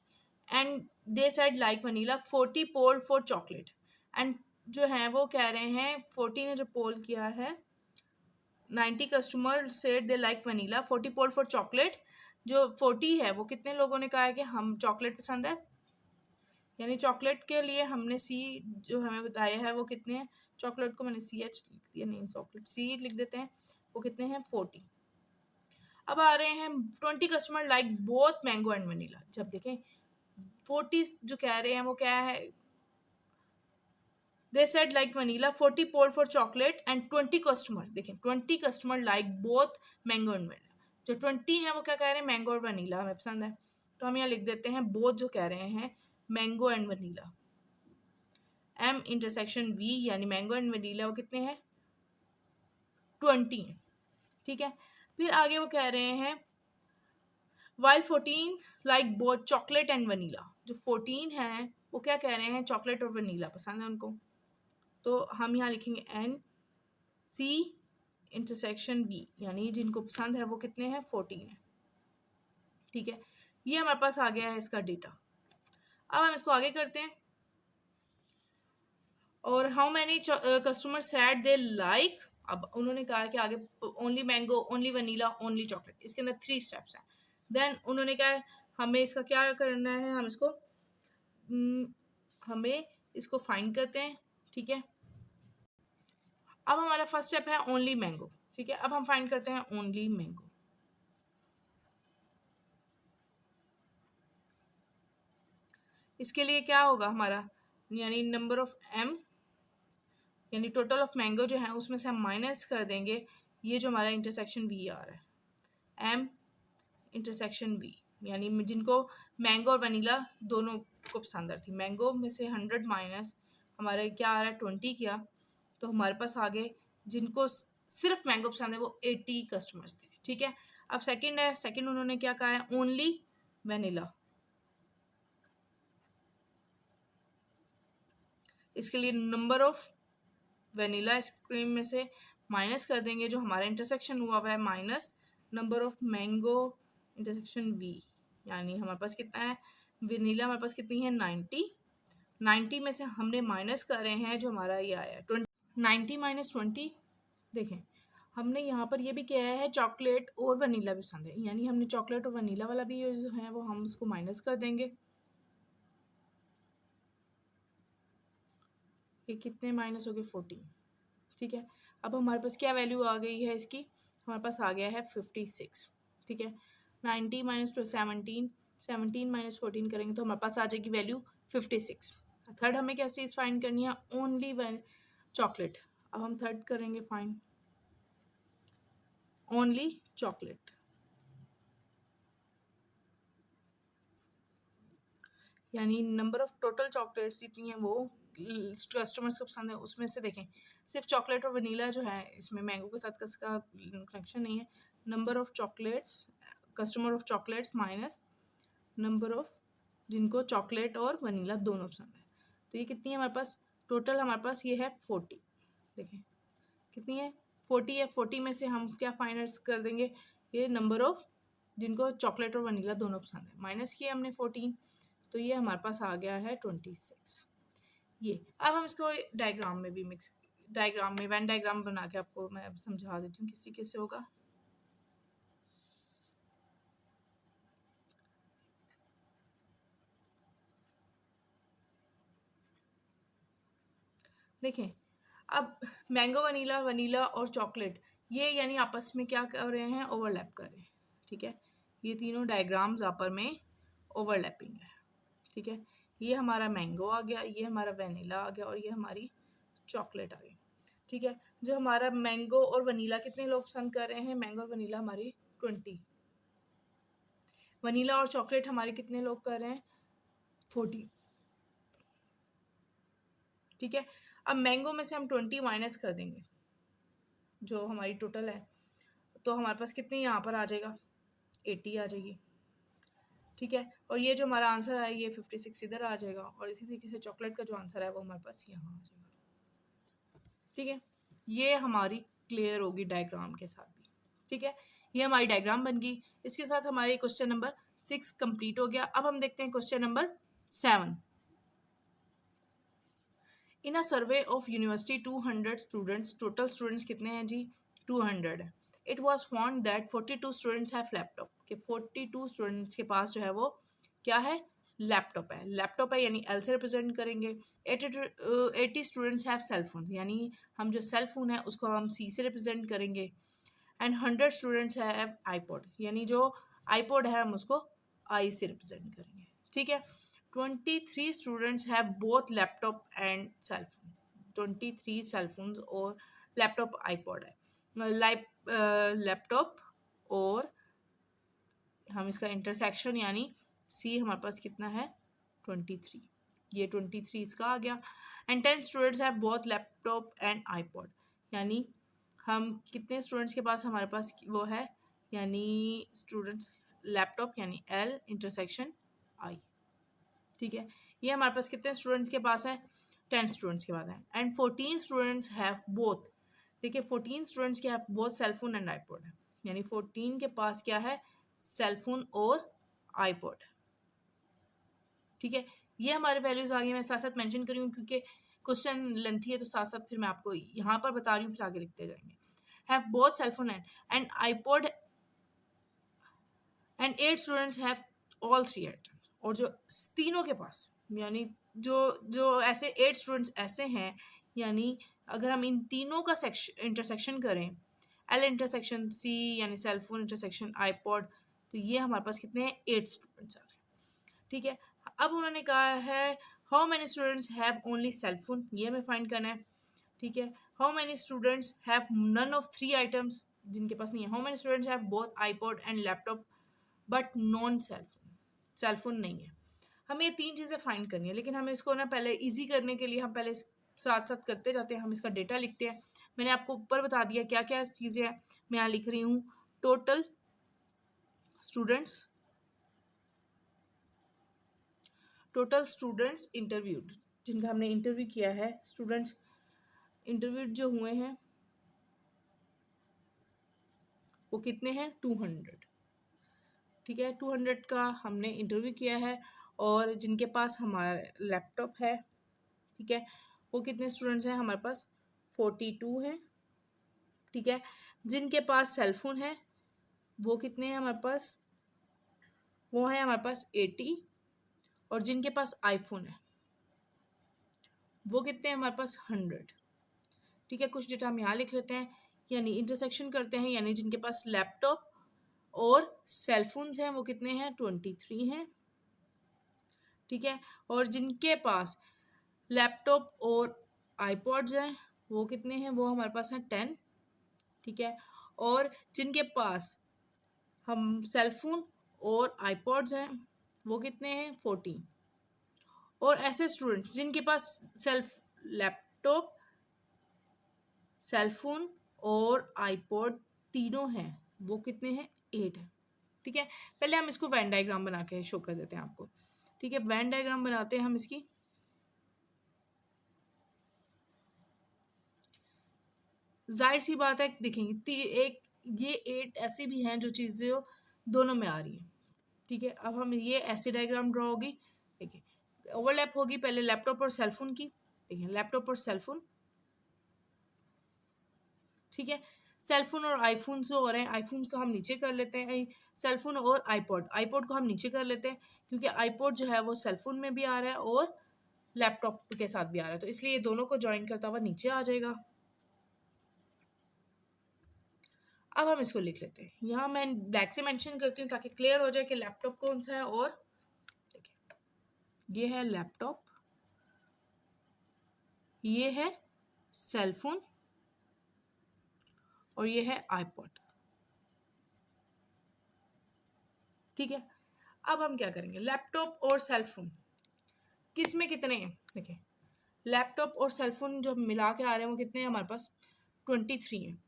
And they said like vanilla 40 poll for chocolate. And जो है वो कह रहे हैं 40 ने जो पोल किया है, 90 customer said they like vanilla, 40 poll for chocolate. जो 40 है वो कितने लोगों ने कहा है कि हम चॉकलेट पसंद है, यानी चॉकलेट के लिए हमने C जो हमें बताया है वो कितने हैं, चॉकलेट को मैंने CH लिख दिया, नहीं चॉकलेट C लिख देते हैं, वो कितने हैं, 40। अब आ रहे हैं 20 customer like both mango and vanilla. जब देखें 40 जो कह रहे हैं वो क्या है, they said like vanilla, 40 poll for chocolate and 20 customer, देखें 20 customer like both mango and vanilla. जो 20 है वो क्या कह रहे हैं, मैंगो और वनीला हमें पसंद है, तो हम यहाँ लिख देते हैं बोथ जो कह रहे हैं mango and vanilla. M intersection V यानी मैंगो एंड वनीला वो कितने हैं, 20 हैं, ठीक है। फिर आगे वो कह रहे हैं while 14 like both chocolate and vanilla. जो 14 है वो क्या कह रहे हैं, चॉकलेट और वनीला पसंद है उनको, तो हम यहाँ लिखेंगे NC इंटरसेक्शन B, यानी जिनको पसंद है वो कितने हैं, 14 है, ठीक है। ये हमारे पास आ गया है इसका डेटा। अब हम इसको आगे करते हैं, और how many customer sad they like. अब उन्होंने कहा कि आगे only mango, only vanilla, only chocolate, इसके अंदर 3 स्टेप्स हैं। देन उन्होंने कहा हमें इसका क्या करना है, हम इसको हमें इसको फाइंड करते हैं, ठीक है। अब हमारा फर्स्ट स्टेप है ओनली मैंगो, ठीक है। अब हम फाइंड करते हैं ओनली मैंगो। इसके लिए क्या होगा हमारा, यानी नंबर ऑफ M, यानी टोटल ऑफ मैंगो जो है उसमें से हम माइनस कर देंगे ये जो हमारा इंटरसेक्शन वी आ रहा है, एम इंटरसेक्शन वी, यानी जिनको मैंगो और वनीला दोनों को पसंद थी, मैंगो में से 100 माइनस हमारे क्या आ रहा है 20 किया, तो हमारे पास आगे जिनको सिर्फ मैंगो पसंद है वो 80 कस्टमर्स थे। ठीक है, अब सेकंड है, सेकंड उन्होंने क्या कहा है, ओनली वनीला। इसके लिए नंबर ऑफ वनीला आइसक्रीम में से माइनस कर देंगे जो हमारा इंटरसेक्शन हुआ है, minus number of mango intersection V, यानी हमारे पास कितना है, वनीला हमारे पास कितनी है 90, 90 में से हमने माइनस कर रहे हैं जो हमारा ये आया 20, 90 माइनस 20। देखें हमने यहाँ पर ये भी किया है चॉकलेट और वनीला भी पसंद है, यानी हमने चॉकलेट और वनीला वाला भी जो है वो हम उसको माइनस कर देंगे। ये कितने माइनस हो गए 14। ठीक है, अब हमारे पास क्या वैल्यू आ गई है इसकी, हमारे पास आ गया है 56। ठीक है, 90 माइनस टू 17, 17 माइनस 14 करेंगे तो हमारे पास आ जाएगी वैल्यू 56। थर्ड हमें क्या चीज़ फाइंड करनी है, ओनली वन चॉकलेट। अब हम थर्ड करेंगे फाइंड ओनली चॉकलेट, यानी नंबर ऑफ टोटल चॉकलेट्स जितनी हैं वो कस्टमर्स को पसंद है उसमें से देखें सिर्फ चॉकलेट और वनीला जो है इसमें मैंगो के साथ किसका कनेक्शन नहीं है, number of chocolates customer of chocolates minus number of जिनको चॉकलेट और वनीला दोनों पसंद है, तो ये कितनी है हमारे पास, टोटल हमारे पास ये है 40। देखें कितनी है 40 है, 40 में से हम क्या फाइनल कर देंगे, ये नंबर ऑफ जिनको चॉकलेट और वनीला दोनों पसंद है, माइनस किया हमने 14, तो ये हमारे पास आ गया है 26। ये अब हम इसको डायग्राम में भी मिक्स, डायग्राम में वेन डायग्राम बना के आपको मैं अब समझा देती हूँ किस तरीके से होगा। देखें अब मैंगो वनीला, वनीला और चॉकलेट ये यानी आपस में क्या कर रहे हैं, ओवरलैप कर रहे हैं। ठीक है, ये तीनों डायग्राम्स आपस में ओवरलैपिंग है। ठीक है, ये हमारा मैंगो आ गया, ये हमारा वनीला आ गया और ये हमारी चॉकलेट आ गई। ठीक है, जो हमारा मैंगो और वनीला कितने लोग पसंद कर रहे हैं, मैंगो और वनीला हमारी 20, वनीला और चॉकलेट हमारे कितने लोग कर रहे हैं 40। ठीक है, अब मैंगो में से हम 20 माइनस कर देंगे जो हमारी टोटल है, तो हमारे पास कितनी यहाँ पर आ जाएगा 80 आ जाएगी। ठीक है, और ये जो हमारा आंसर है ये 56 इधर आ जाएगा और इसी तरीके से चॉकलेट का जो आंसर है वो हमारे पास यहाँ आ जाएगा। ठीक है, ये हमारी क्लियर होगी डायग्राम के साथ भी। ठीक है, ये हमारी डायग्राम बन गई। इसके साथ हमारी क्वेश्चन नंबर 6 कंप्लीट हो गया। अब हम देखते हैं question number 7। In a survey of university 200 students, total students कितने हैं जी 200 है। It was found that 42 students have laptop, कि 42 स्टूडेंट्स के पास जो है वो क्या है, लैपटॉप है। लैपटॉप है यानी एल से रिप्रेजेंट करेंगे। 80 स्टूडेंट्स हैव सेल फोन, यानी हम जो सेल फोन है उसको हम सी से रिप्रेजेंट करेंगे। एंड 100 स्टूडेंट्स हैव आईपॉड, यानी जो आईपॉड है हम उसको आई से रिप्रेजेंट करेंगे। ठीक है, 23 students have both laptop and cell phone, 23 cell phones और लैपटॉप आईपॉड है। लैपटॉप और हम इसका इंटरसेक्शन यानी सी हमारे पास कितना है 23, ये 23 इसका आ गया। And 10 students have both laptop and iPod, यानी हम कितने स्टूडेंट्स के पास हमारे पास वो है, यानी स्टूडेंट्स लैपटॉप यानी एल इंटरसेक्शन आई। ठीक है, ये हमारे पास कितने स्टूडेंट्स के पास है 10 स्टूडेंट्स के पास है। एंड 14 स्टूडेंट्स हैव बोथ, देखिए 14 स्टूडेंट्स के have both cellphone and iPod है, यानी 14 के पास क्या है सेलफोन और आईपॉड। ठीक है, ये हमारे वैल्यूज आगे मैं साथ साथ मेंशन करी हूँ क्योंकि क्वेश्चन लेंथी है, तो साथ साथ फिर मैं आपको यहाँ पर बता रही हूँ, फिर आगे लिखते जाएंगे। Have both cellphone and iPod and 8 students have all 3 items, और जो तीनों के पास यानी जो जो ऐसे 8 स्टूडेंट्स ऐसे हैं, यानी अगर हम इन तीनों का इंटरसेक्शन करें एल इंटरसेक्शन सी यानी सेलफोन इंटरसेक्शन आईपॉड, तो ये हमारे पास कितने हैं 8 स्टूडेंट्स आ रहे हैं। ठीक है, अब उन्होंने कहा है how many students have only cellphone, ये हमें फाइंड करना है। ठीक है, how many students have none of 3 items, जिनके पास नहीं है। How many students have both iPod and laptop but non cellphone, cellphone नहीं है। हमें ये 3 चीज़ें फाइंड करनी है, लेकिन हमें इसको ना पहले ईजी करने के लिए हम पहले साथ साथ करते जाते हैं। हम इसका डेटा लिखते हैं। मैंने आपको ऊपर बता दिया क्या क्या चीज़ें हैं। मैं यहाँ लिख रही हूँ total students, total students interviewed, जिनका हमने इंटरव्यू किया है, स्टूडेंट्स इंटरव्यूड जो हुए हैं वो कितने हैं, 200। ठीक है, 200 का हमने इंटरव्यू किया है। और जिनके पास हमारा लैपटॉप है, ठीक है, वो कितने स्टूडेंट्स हैं हमारे पास, 42 हैं। ठीक है, जिनके पास सेलफोन है वो कितने हैं हमारे पास, वो है हमारे पास 80। और जिनके पास आईफोन है वो कितने हैं हमारे पास, 100। ठीक है, कुछ डेटा हम यहाँ लिख लेते हैं, यानी इंटरसेक्शन करते हैं, यानी जिनके पास लैपटॉप और सेलफोन्स हैं वो कितने हैं, 23 हैं। ठीक है, और जिनके पास लैपटॉप और आईपॉड्स हैं वो कितने हैं, वो हमारे पास हैं 10। ठीक है, और जिनके पास हम सेलफोन और आईपॉड्स हैं वो कितने हैं, 14। और ऐसे स्टूडेंट्स जिनके पास लैपटॉप, सेलफोन और आईपॉड तीनों हैं वो कितने हैं, 8 हैं। ठीक है, पहले हम इसको वेन डायग्राम बना के शो कर देते हैं आपको। ठीक है, वेन डायग्राम बनाते हैं हम इसकी। जाहिर सी बात है, देखेंगे एक ये 8 ऐसी भी हैं जो चीज़ें दोनों में आ रही हैं। ठीक है, अब हम ये ऐसे डायग्राम ड्रॉ होगी। देखिए ओवरलैप होगी पहले लैपटॉप और सेलफोन की। देखिए लैपटॉप और सेलफोन, ठीक है, सेलफोन और आईफोन जो हो रहे हैं, आईफोन्स को हम नीचे कर लेते हैं, सेलफोन और आईपॉड, आईपॉड को हम नीचे कर लेते हैं क्योंकि आईपॉड जो है वो सेलफोन में भी आ रहा है और लैपटॉप के साथ भी आ रहा है, तो इसलिए ये दोनों को ज्वाइन करता हुआ नीचे आ जाएगा। अब हम इसको लिख लेते हैं, यहाँ मैं ब्लैक से मेंशन करती हूँ ताकि क्लियर हो जाए कि लैपटॉप कौन सा है। और देखिए ये है लैपटॉप, ये है सेलफोन और ये है आईपॉड। ठीक है, अब हम क्या करेंगे, लैपटॉप और सेलफोन किस में कितने हैं, देखिए लैपटॉप और सेलफोन जो मिला के आ रहे हैं वो कितने हैं हमारे पास, 23 हैं।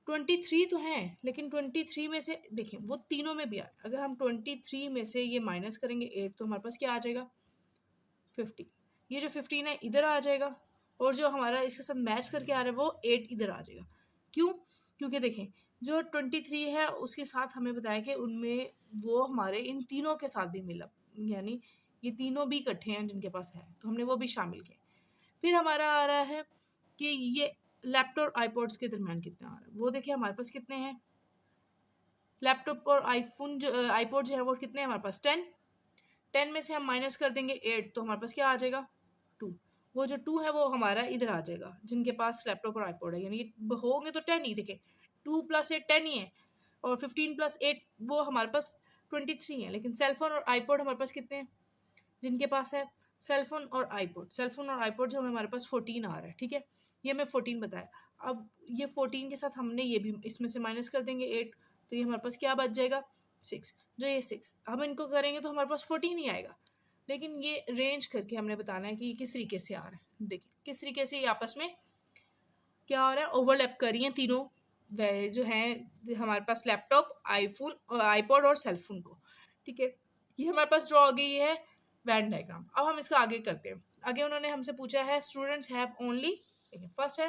23 तो हैं, लेकिन 23 में से देखिए वो तीनों में भी आ रहा है। अगर हम 23 में से ये माइनस करेंगे 8 तो हमारे पास क्या आ जाएगा, 15। ये जो 15 है इधर आ जाएगा और जो हमारा इसके साथ मैच करके आ रहा है वो 8 इधर आ जाएगा। क्यों, क्योंकि देखें जो 23 है उसके साथ हमें बताया कि उनमें वो हमारे इन तीनों के साथ भी मिला, यानी ये तीनों भी इकट्ठे हैं जिनके पास है, तो हमने वो भी शामिल किए। फिर हमारा आ रहा है कि ये लैपटॉप आईपॉड्स के दरमियान कितना आ रहा है, वो देखिए हमारे पास कितने हैं, लैपटॉप और आईफोन जो आईपॉड जो है वो कितने हैं हमारे पास, 10। 10 में से हम माइनस कर देंगे 8 तो हमारे पास क्या आ जाएगा, 2। वो जो 2 है वो हमारा इधर आ जाएगा जिनके पास लैपटॉप और आईपॉड है, यानी होंगे तो 10 ही, देखें 2 + 8 10 ही है, और 15 + 8 वो हमारे पास 23 है। लेकिन सेलफोन और आईपॉड हमारे पास कितने हैं, जिनके पास है सेलफोन और आईपॉड, सेलफोन और आईपॉड जो हमारे पास 14 आ रहा है। ठीक है, ये हमें 14 बताया। अब ये 14 के साथ हमने ये भी इसमें से माइनस कर देंगे 8, तो ये हमारे पास क्या बच जाएगा, 6। जो ये 6 हम इनको करेंगे तो हमारे पास 14 ही आएगा, लेकिन ये रेंज करके हमने बताना है कि किस तरीके से आ रहा है। देखिए किस तरीके से ये आपस में क्या हो रहा है, ओवरलैप कर रही हैं तीनों वह जो हैं हमारे पास लैपटॉप, आईफोन, आईपॉड और सेलफोन को। ठीक है, ये हमारे पास ड्रॉ हो गई है वैन डायग्राम। अब हम इसका आगे करते हैं। आगे उन्होंने हमसे पूछा है स्टूडेंट्स हैव ओनली, देखिए फर्स्ट है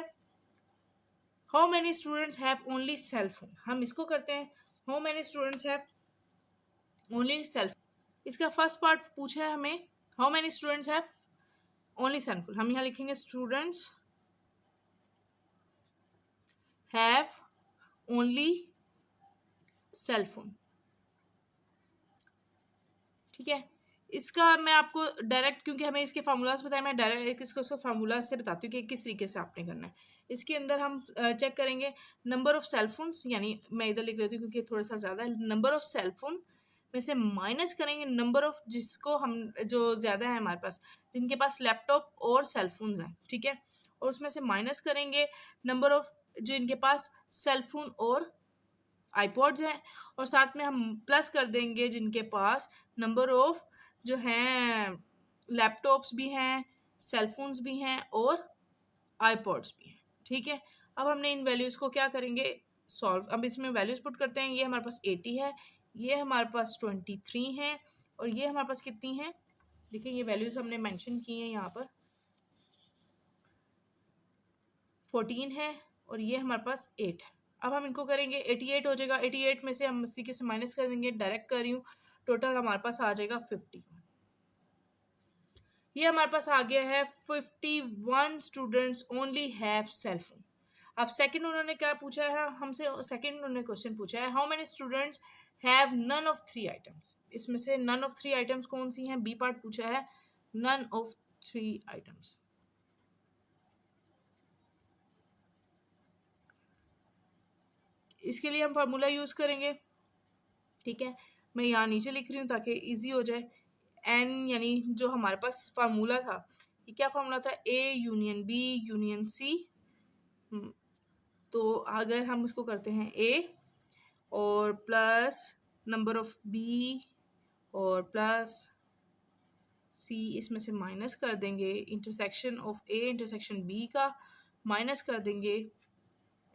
how many students have only cellphone, हम इसको करते हैं how many students have only cellphone. इसका फर्स्ट पार्ट पूछा है हमें how many students have only cellphone, हम यहाँ लिखेंगे स्टूडेंट्स हैव ओनली सेलफोन। ठीक है, इसका मैं आपको डायरेक्ट, क्योंकि हमें इसके फार्मूलाज बताया, मैं डायरेक्ट इसको फार्मूलाज से बताती हूँ कि किस तरीके से आपने करना है। इसके अंदर हम चेक करेंगे नंबर ऑफ सेलफोन्स, यानी मैं इधर लिख लेती हूँ क्योंकि थोड़ा सा ज़्यादा है, नंबर ऑफ सेलफोन में से माइनस करेंगे नंबर ऑफ जिसको हम जो ज़्यादा है हमारे पास, जिनके पास लैपटॉप और सेलफोन्स हैं। ठीक है, और उसमें से माइनस करेंगे नंबर ऑफ जो इनके पास सेलफोन और आईपॉड्स हैं, और साथ में हम प्लस कर देंगे जिनके पास नंबर ऑफ जो हैं लैपटॉप्स भी हैं, सेलफोन्स भी हैं और आईपॉड्स भी हैं। ठीक है, अब हमने इन वैल्यूज़ को क्या करेंगे, सॉल्व। अब इसमें वैल्यूज़ पुट करते हैं। ये हमारे पास 80 है, ये हमारे पास 23 है, और ये हमारे पास कितनी है, देखिए ये वैल्यूज़ हमने मेंशन की हैं यहाँ पर, 14 है, और ये हमारे पास 8 है। अब हम इनको करेंगे, 88 हो जाएगा, 88 में से हम इसी के से माइनस कर देंगे, डायरेक्ट कर रही हूँ, टोटल हमारे पास आ जाएगा 50। ये हमारे पास आ गया है 51 students only have cell phone. अब सेकंड उन्होंने क्या पूछा है हमसे, सेकंड उन्होंने क्वेश्चन पूछा है, how many students have none of 3 items. इसमें से नन ऑफ 3 आइटम्स कौन सी हैं, बी पार्ट पूछा है, नन ऑफ 3 आइटम्स। इसके लिए हम फार्मूला यूज करेंगे। ठीक है, मैं यहाँ नीचे लिख रही हूँ ताकि इजी हो जाए। एन यानी जो हमारे पास फार्मूला था, ये क्या फार्मूला था, A union B union C. तो अगर हम इसको करते हैं ए और प्लस नंबर ऑफ बी और प्लस सी, इसमें से माइनस कर देंगे intersection of A intersection B का, माइनस कर देंगे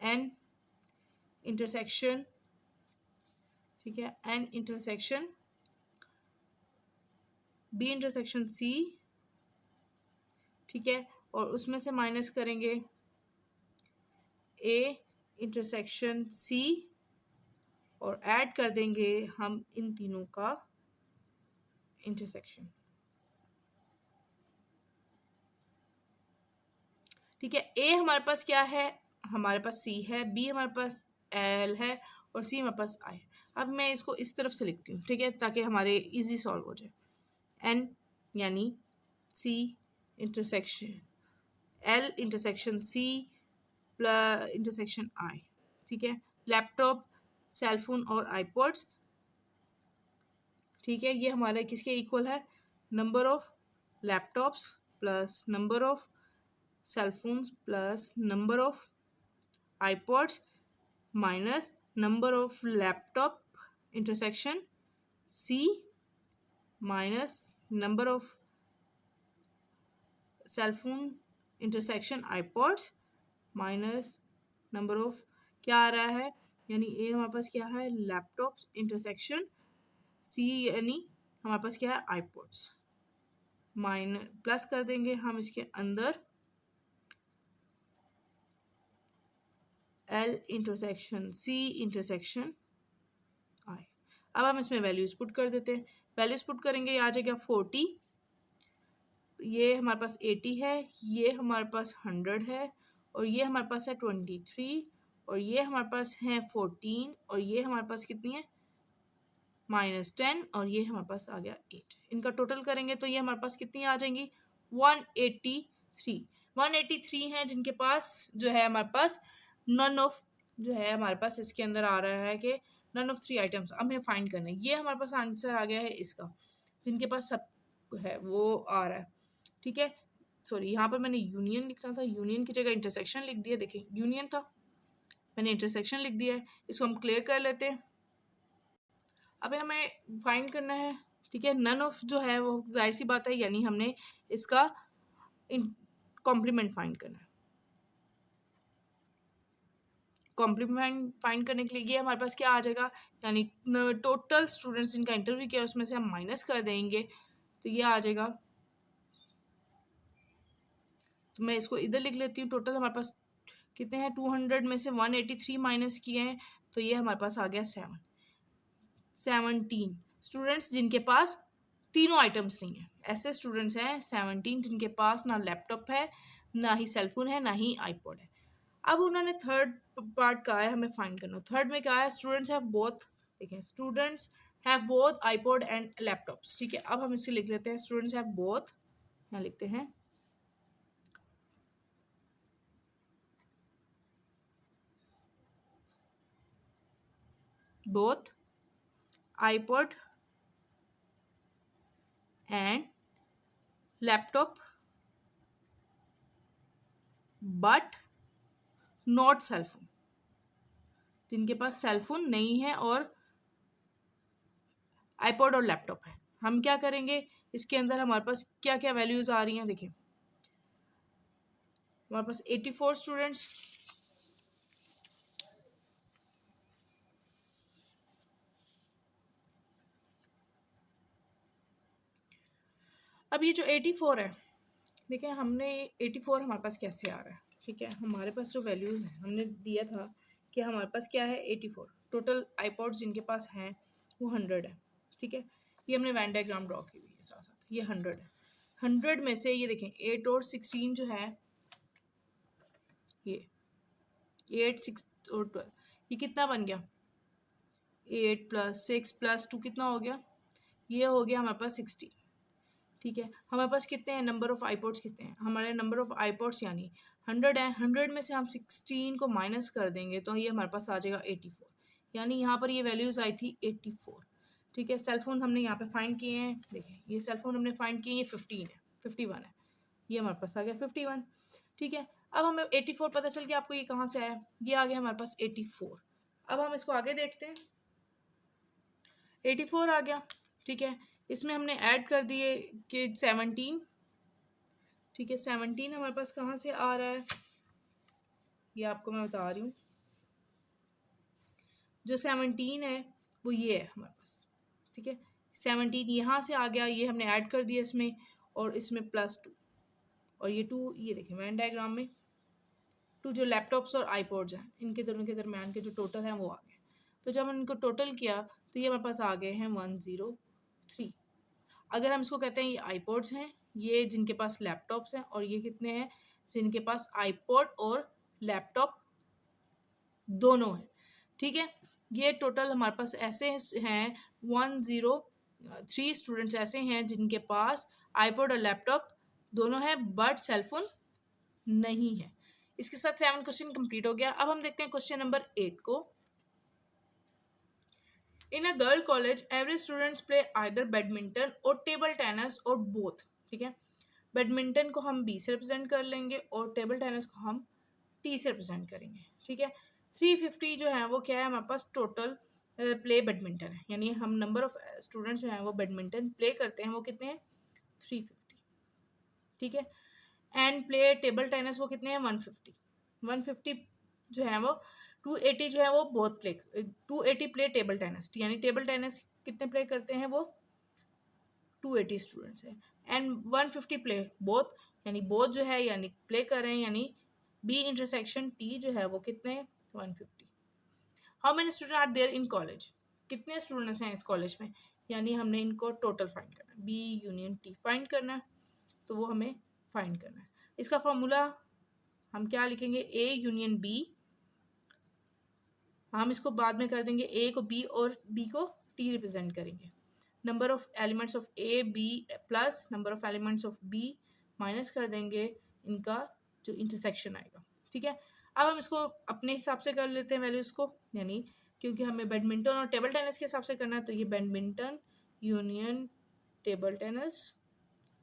एन इंटरसेक्शन, ठीक है, n intersection B intersection C, ठीक है, और उसमें से माइनस करेंगे ए इंटरसेक्शन सी, और ऐड कर देंगे हम इन तीनों का इंटरसेक्शन। ठीक है, ए हमारे पास क्या है, हमारे पास सी है, बी हमारे पास एल है, और सी हमारे पास आई है। अब मैं इसको इस तरफ से लिखती हूँ, ठीक है, ताकि हमारे इजी सॉल्व हो जाए। एन यानी C intersection L intersection C plus intersection I. ठीक है, लैपटॉप सेलफोन और आईपॉड्स, ठीक है, ये हमारे किसके इक्वल है, number of laptops plus number of cellphones plus number of iPods minus number of laptop intersection C minus number of cellphone intersection iPods minus number of क्या आ रहा है, यानी ए हमारे पास क्या है, लैपटॉप्स इंटरसेक्शन सी यानी हमारे पास क्या है, आईपॉड्स, माइनस प्लस कर देंगे हम इसके अंदर एल इंटरसेक्शन सी इंटरसेक्शन आई। अब हम इसमें वैल्यूज पुट कर देते हैं, वैल्यूज पुट करेंगे, ये आ जाएगा 40, ये हमारे पास 80 है, ये हमारे पास 100 है, और ये हमारे पास है 23, और ये हमारे पास है 14, और ये हमारे पास कितनी है -10, और ये हमारे पास आ गया 8। इनका टोटल करेंगे तो ये हमारे पास कितनी आ जाएंगी 183। 183 हैं जिनके पास जो है हमारे पास नन ऑफ जो है हमारे पास इसके अंदर आ रहा है कि नन ऑफ 3 आइटम्स। अब हमें फाइंड करना है, ये हमारे पास आंसर आ गया है इसका, जिनके पास सब है वो आ रहा है। ठीक है, सॉरी यहाँ पर मैंने यूनियन लिखना था, यूनियन की जगह इंटरसेक्शन लिख दिया, देखिए यूनियन था, मैंने इंटरसेक्शन लिख दिया है। इसको हम क्लियर कर लेते हैं। अभी हमें फाइंड करना है, ठीक है, नन ऑफ जो है वो जाहिर सी बात है, यानी हमने इसका कॉम्प्लीमेंट फाइंड करना है। कॉम्प्लीमेंट फाइंड करने के लिए ये हमारे पास क्या आ जाएगा, यानी टोटल स्टूडेंट्स जिनका इंटरव्यू किया उसमें से हम माइनस कर देंगे, तो ये आ जाएगा, तो मैं इसको इधर लिख लेती हूँ। टोटल हमारे पास कितने हैं, 200 में से 183 माइनस किए हैं, तो ये हमारे पास आ गया 17 स्टूडेंट्स जिनके पास तीनों आइटम्स नहीं है। ऐसे स्टूडेंट्स हैं 17 जिनके पास ना लैपटॉप है, ना ही सेलफोन है, ना ही आईपॉड है। अब उन्होंने थर्ड पार्ट का है हमें फाइंड करना। थर्ड में क्या है, स्टूडेंट्स हैव बोथ, देखें students have both iPod and laptops. ठीक है, अब हम इसे लिख लेते हैं, स्टूडेंट्स हैव बोथ, यहाँ लिखते हैं both iPod and laptop, but not cellphone, जिनके पास सेलफोन नहीं है और आईपॉड और लैपटॉप है। हम क्या करेंगे, इसके अंदर हमारे पास क्या क्या वैल्यूज आ रही हैं, देखिए हमारे पास 84 स्टूडेंट्स, अब ये जो 84 है, देखिए हमने 84 हमारे पास कैसे आ रहा है, ठीक है, हमारे पास जो वैल्यूज़ हैं हमने दिया था कि हमारे पास क्या है 84, टोटल आईपॉड्स जिनके पास हैं वो 100 है, ठीक है, ये हमने वैन डायग्राम ड्रॉ की हुई है साथ साथ, ये 100 है, 100 में से ये देखें 8 और 16 जो है, ये 8 6 और 12, ये कितना बन गया, 8 + 6 + 2 कितना हो गया, ये हो गया हमारे पास 60, ठीक है, हमारे पास कितने हैं, नंबर ऑफ आईपॉड्स कितने हैं, हमारे नंबर ऑफ आईपॉड्स यानी 100 है, 100 में से हम 16 को माइनस कर देंगे तो ये हमारे पास आ जाएगा 84, यानी यहाँ पर ये वैल्यूज़ आई थी 84, ठीक है। सेलफोन हमने यहाँ पे फाइंड किए हैं, देखिए ये सेलफोन हमने फाइंड किए, ये 15 है, 51 है, ये हमारे पास आ गया 51, ठीक है। अब हमें 84 पता चल गया, आपको ये कहाँ से आया, ये आ गया हमारे पास 84। अब हम इसको आगे देखते हैं, 84 आ गया, ठीक है, इसमें हमने ऐड कर दिए कि 17, ठीक है, 17 हमारे पास कहाँ से आ रहा है, ये आपको मैं बता रही हूँ, जो 17 है वो ये है हमारे पास, ठीक है, 17 यहाँ से आ गया, ये हमने ऐड कर दिया इसमें, और इसमें +2, और ये 2, ये देखें वैन डायग्राम में 2 जो लैपटॉप्स और आईपॉड्स हैं इनके दोनों के दरमियान के जो टोटल हैं वो आ गए, तो जब हम इनको टोटल किया तो ये हमारे पास आ गए हैं 103। अगर हम इसको कहते हैं ये आईपॉड्स हैं, ये जिनके पास लैपटॉप्स हैं, और ये कितने हैं, जिनके पास आईपॉड और लैपटॉप दोनों हैं, ठीक है, ये टोटल हमारे पास ऐसे हैं 103 स्टूडेंट्स ऐसे हैं जिनके पास आईपॉड और लैपटॉप दोनों हैं बट सेलफोन नहीं है। इसके साथ 7 क्वेश्चन कंप्लीट हो गया। अब हम देखते हैं क्वेश्चन नंबर 8 को। In a girl college every students play either badminton or table tennis or both, ठीक है, बैडमिंटन को हम बी से रिप्रेजेंट कर लेंगे और टेबल टेनिस को हम टी से रिप्रेजेंट करेंगे, ठीक है। 350 जो है वो क्या है हमारे पास टोटल प्ले बैडमिंटन है, यानी हम नंबर ऑफ स्टूडेंट्स जो हैं वो बैडमिंटन प्ले करते हैं वो कितने हैं 350, ठीक है, एंड प्ले टेबल टेनिस वो कितने हैं 150, 150 जो है वो 280 जो है वो बहुत प्ले 280 प्ले टेबल टेनिस, यानी टेबल टेनिस कितने प्ले करते हैं वो 280 स्टूडेंट्स हैं, एंड 150 प्ले बोथ, यानी बोथ जो है यानी प्ले कर रहे हैं, यानी बी इंटरसेक्शन टी जो है वो कितने 150। How many student are there in college, कितने स्टूडेंट्स हैं इस कॉलेज में, यानी हमने इनको टोटल फाइंड करना है, बी यूनियन टी फाइंड करना है, तो वो हमें फाइंड करना है। इसका फॉर्मूला हम क्या लिखेंगे, ए यूनियन बी, हम इसको बाद में कर देंगे, ए को बी और बी को टी रिप्रेजेंट करेंगे, number of elements of A B plus number of elements of B minus कर देंगे इनका जो इंटरसेक्शन आएगा, ठीक है। अब हम इसको अपने हिसाब से कर लेते हैं वैल्यूज को, यानी क्योंकि हमें बैडमिंटन और टेबल टेनिस के हिसाब से करना है, तो ये बैडमिंटन यूनियन टेबल टेनिस,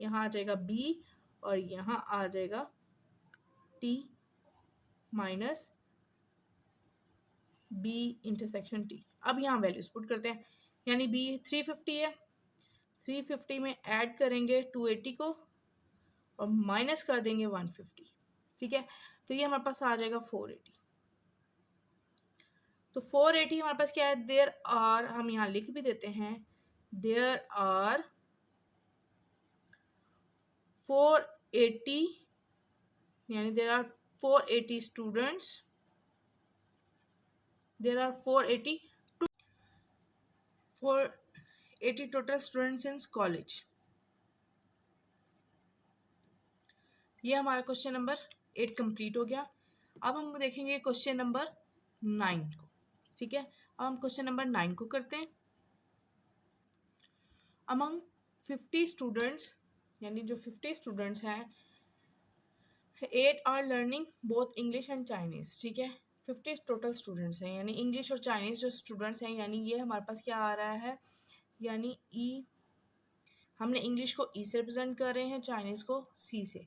यहाँ आ जाएगा बी और यहाँ आ जाएगा T minus B intersection T. अब यहाँ वैल्यूज पुट करते हैं, यानी बी 350 है, 350 में ऐड करेंगे 280 को और माइनस कर देंगे 150, ठीक है, तो ये हमारे पास आ जाएगा 480। तो 480 हमारे पास क्या है, देयर आर, हम यहाँ लिख भी देते हैं, देयर आर 480, यानी there are 480 students, there are 480 total students in college. ये हमारा क्वेश्चन नंबर 8 कंप्लीट हो गया। अब हम देखेंगे क्वेश्चन नंबर 9 को, ठीक है। अब हम क्वेश्चन नंबर 9 को करते हैं। अमंग 50 स्टूडेंट्स, यानी जो 50 स्टूडेंट्स हैं 8 are learning both English and Chinese, ठीक है, 50 टोटल स्टूडेंट्स हैं, यानी इंग्लिश और चाइनीज़ जो स्टूडेंट्स हैं, यानी ये हमारे पास क्या आ रहा है, यानी ई, हमने इंग्लिश को ई से रिप्रेजेंट कर रहे हैं, चाइनीज़ को सी से,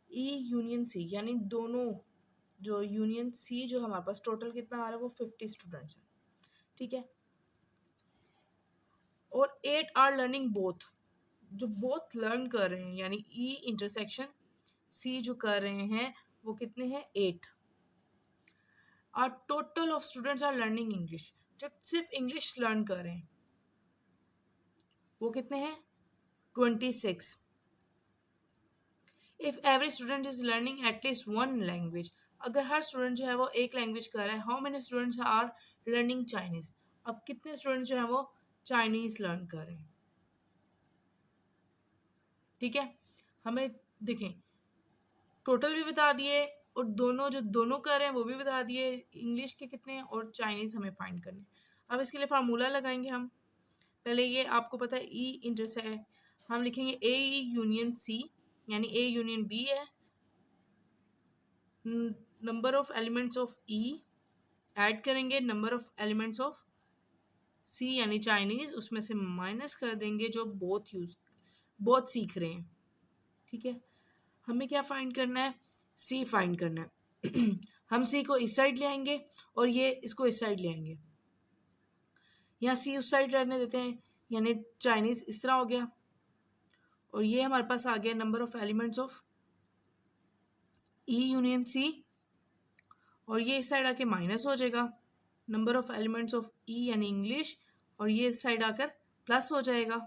ई यूनियन सी, यानी दोनों जो यूनियन सी जो हमारे पास टोटल कितना आ रहा है वो 50 स्टूडेंट्स हैं, ठीक है। और 8 आर लर्निंग बोथ, जो बोथ लर्न कर रहे हैं यानी ई इंटरसेक्शन सी जो कर रहे हैं वो कितने हैं 8। और total of students are learning English, जो सिर्फ इंग्लिश लर्न कर रहे हैं वो कितने हैं 26। If every student is learning at least one language, अगर हर स्टूडेंट जो है वो एक लैंग्वेज कर रहा है, how many students are learning Chinese, अब कितने स्टूडेंट जो है वो चाइनीज लर्न कर रहे हैं, ठीक है। हमें देखें टोटल भी बता दिए और दोनों जो दोनों कर रहे हैं वो भी बता दिए, इंग्लिश के कितने हैं और चाइनीज हमें फाइंड करने हैं। अब इसके लिए फार्मूला लगाएंगे हम। पहले ये आपको पता है ई इंटरसेक्ट, हम लिखेंगे ए यूनियन सी, यानी ए यूनियन बी है, number of elements of E add करेंगे नंबर ऑफ एलिमेंट्स ऑफ सी यानी चाइनीज, उसमें से माइनस कर देंगे जो बोथ सीख रहे हैं, ठीक है। हमें क्या फाइंड करना है, सी फाइंड करना है। हम सी को इस साइड ले आएंगे और ये इसको इस साइड ले आएंगे, यहाँ सी उस साइड रहने देते हैं यानी चाइनीज इस तरह हो गया, और ये हमारे पास आ गया number of elements of E union C, और ये इस साइड आके माइनस हो जाएगा number of elements of E यानी इंग्लिश, और ये इस साइड आकर प्लस हो जाएगा।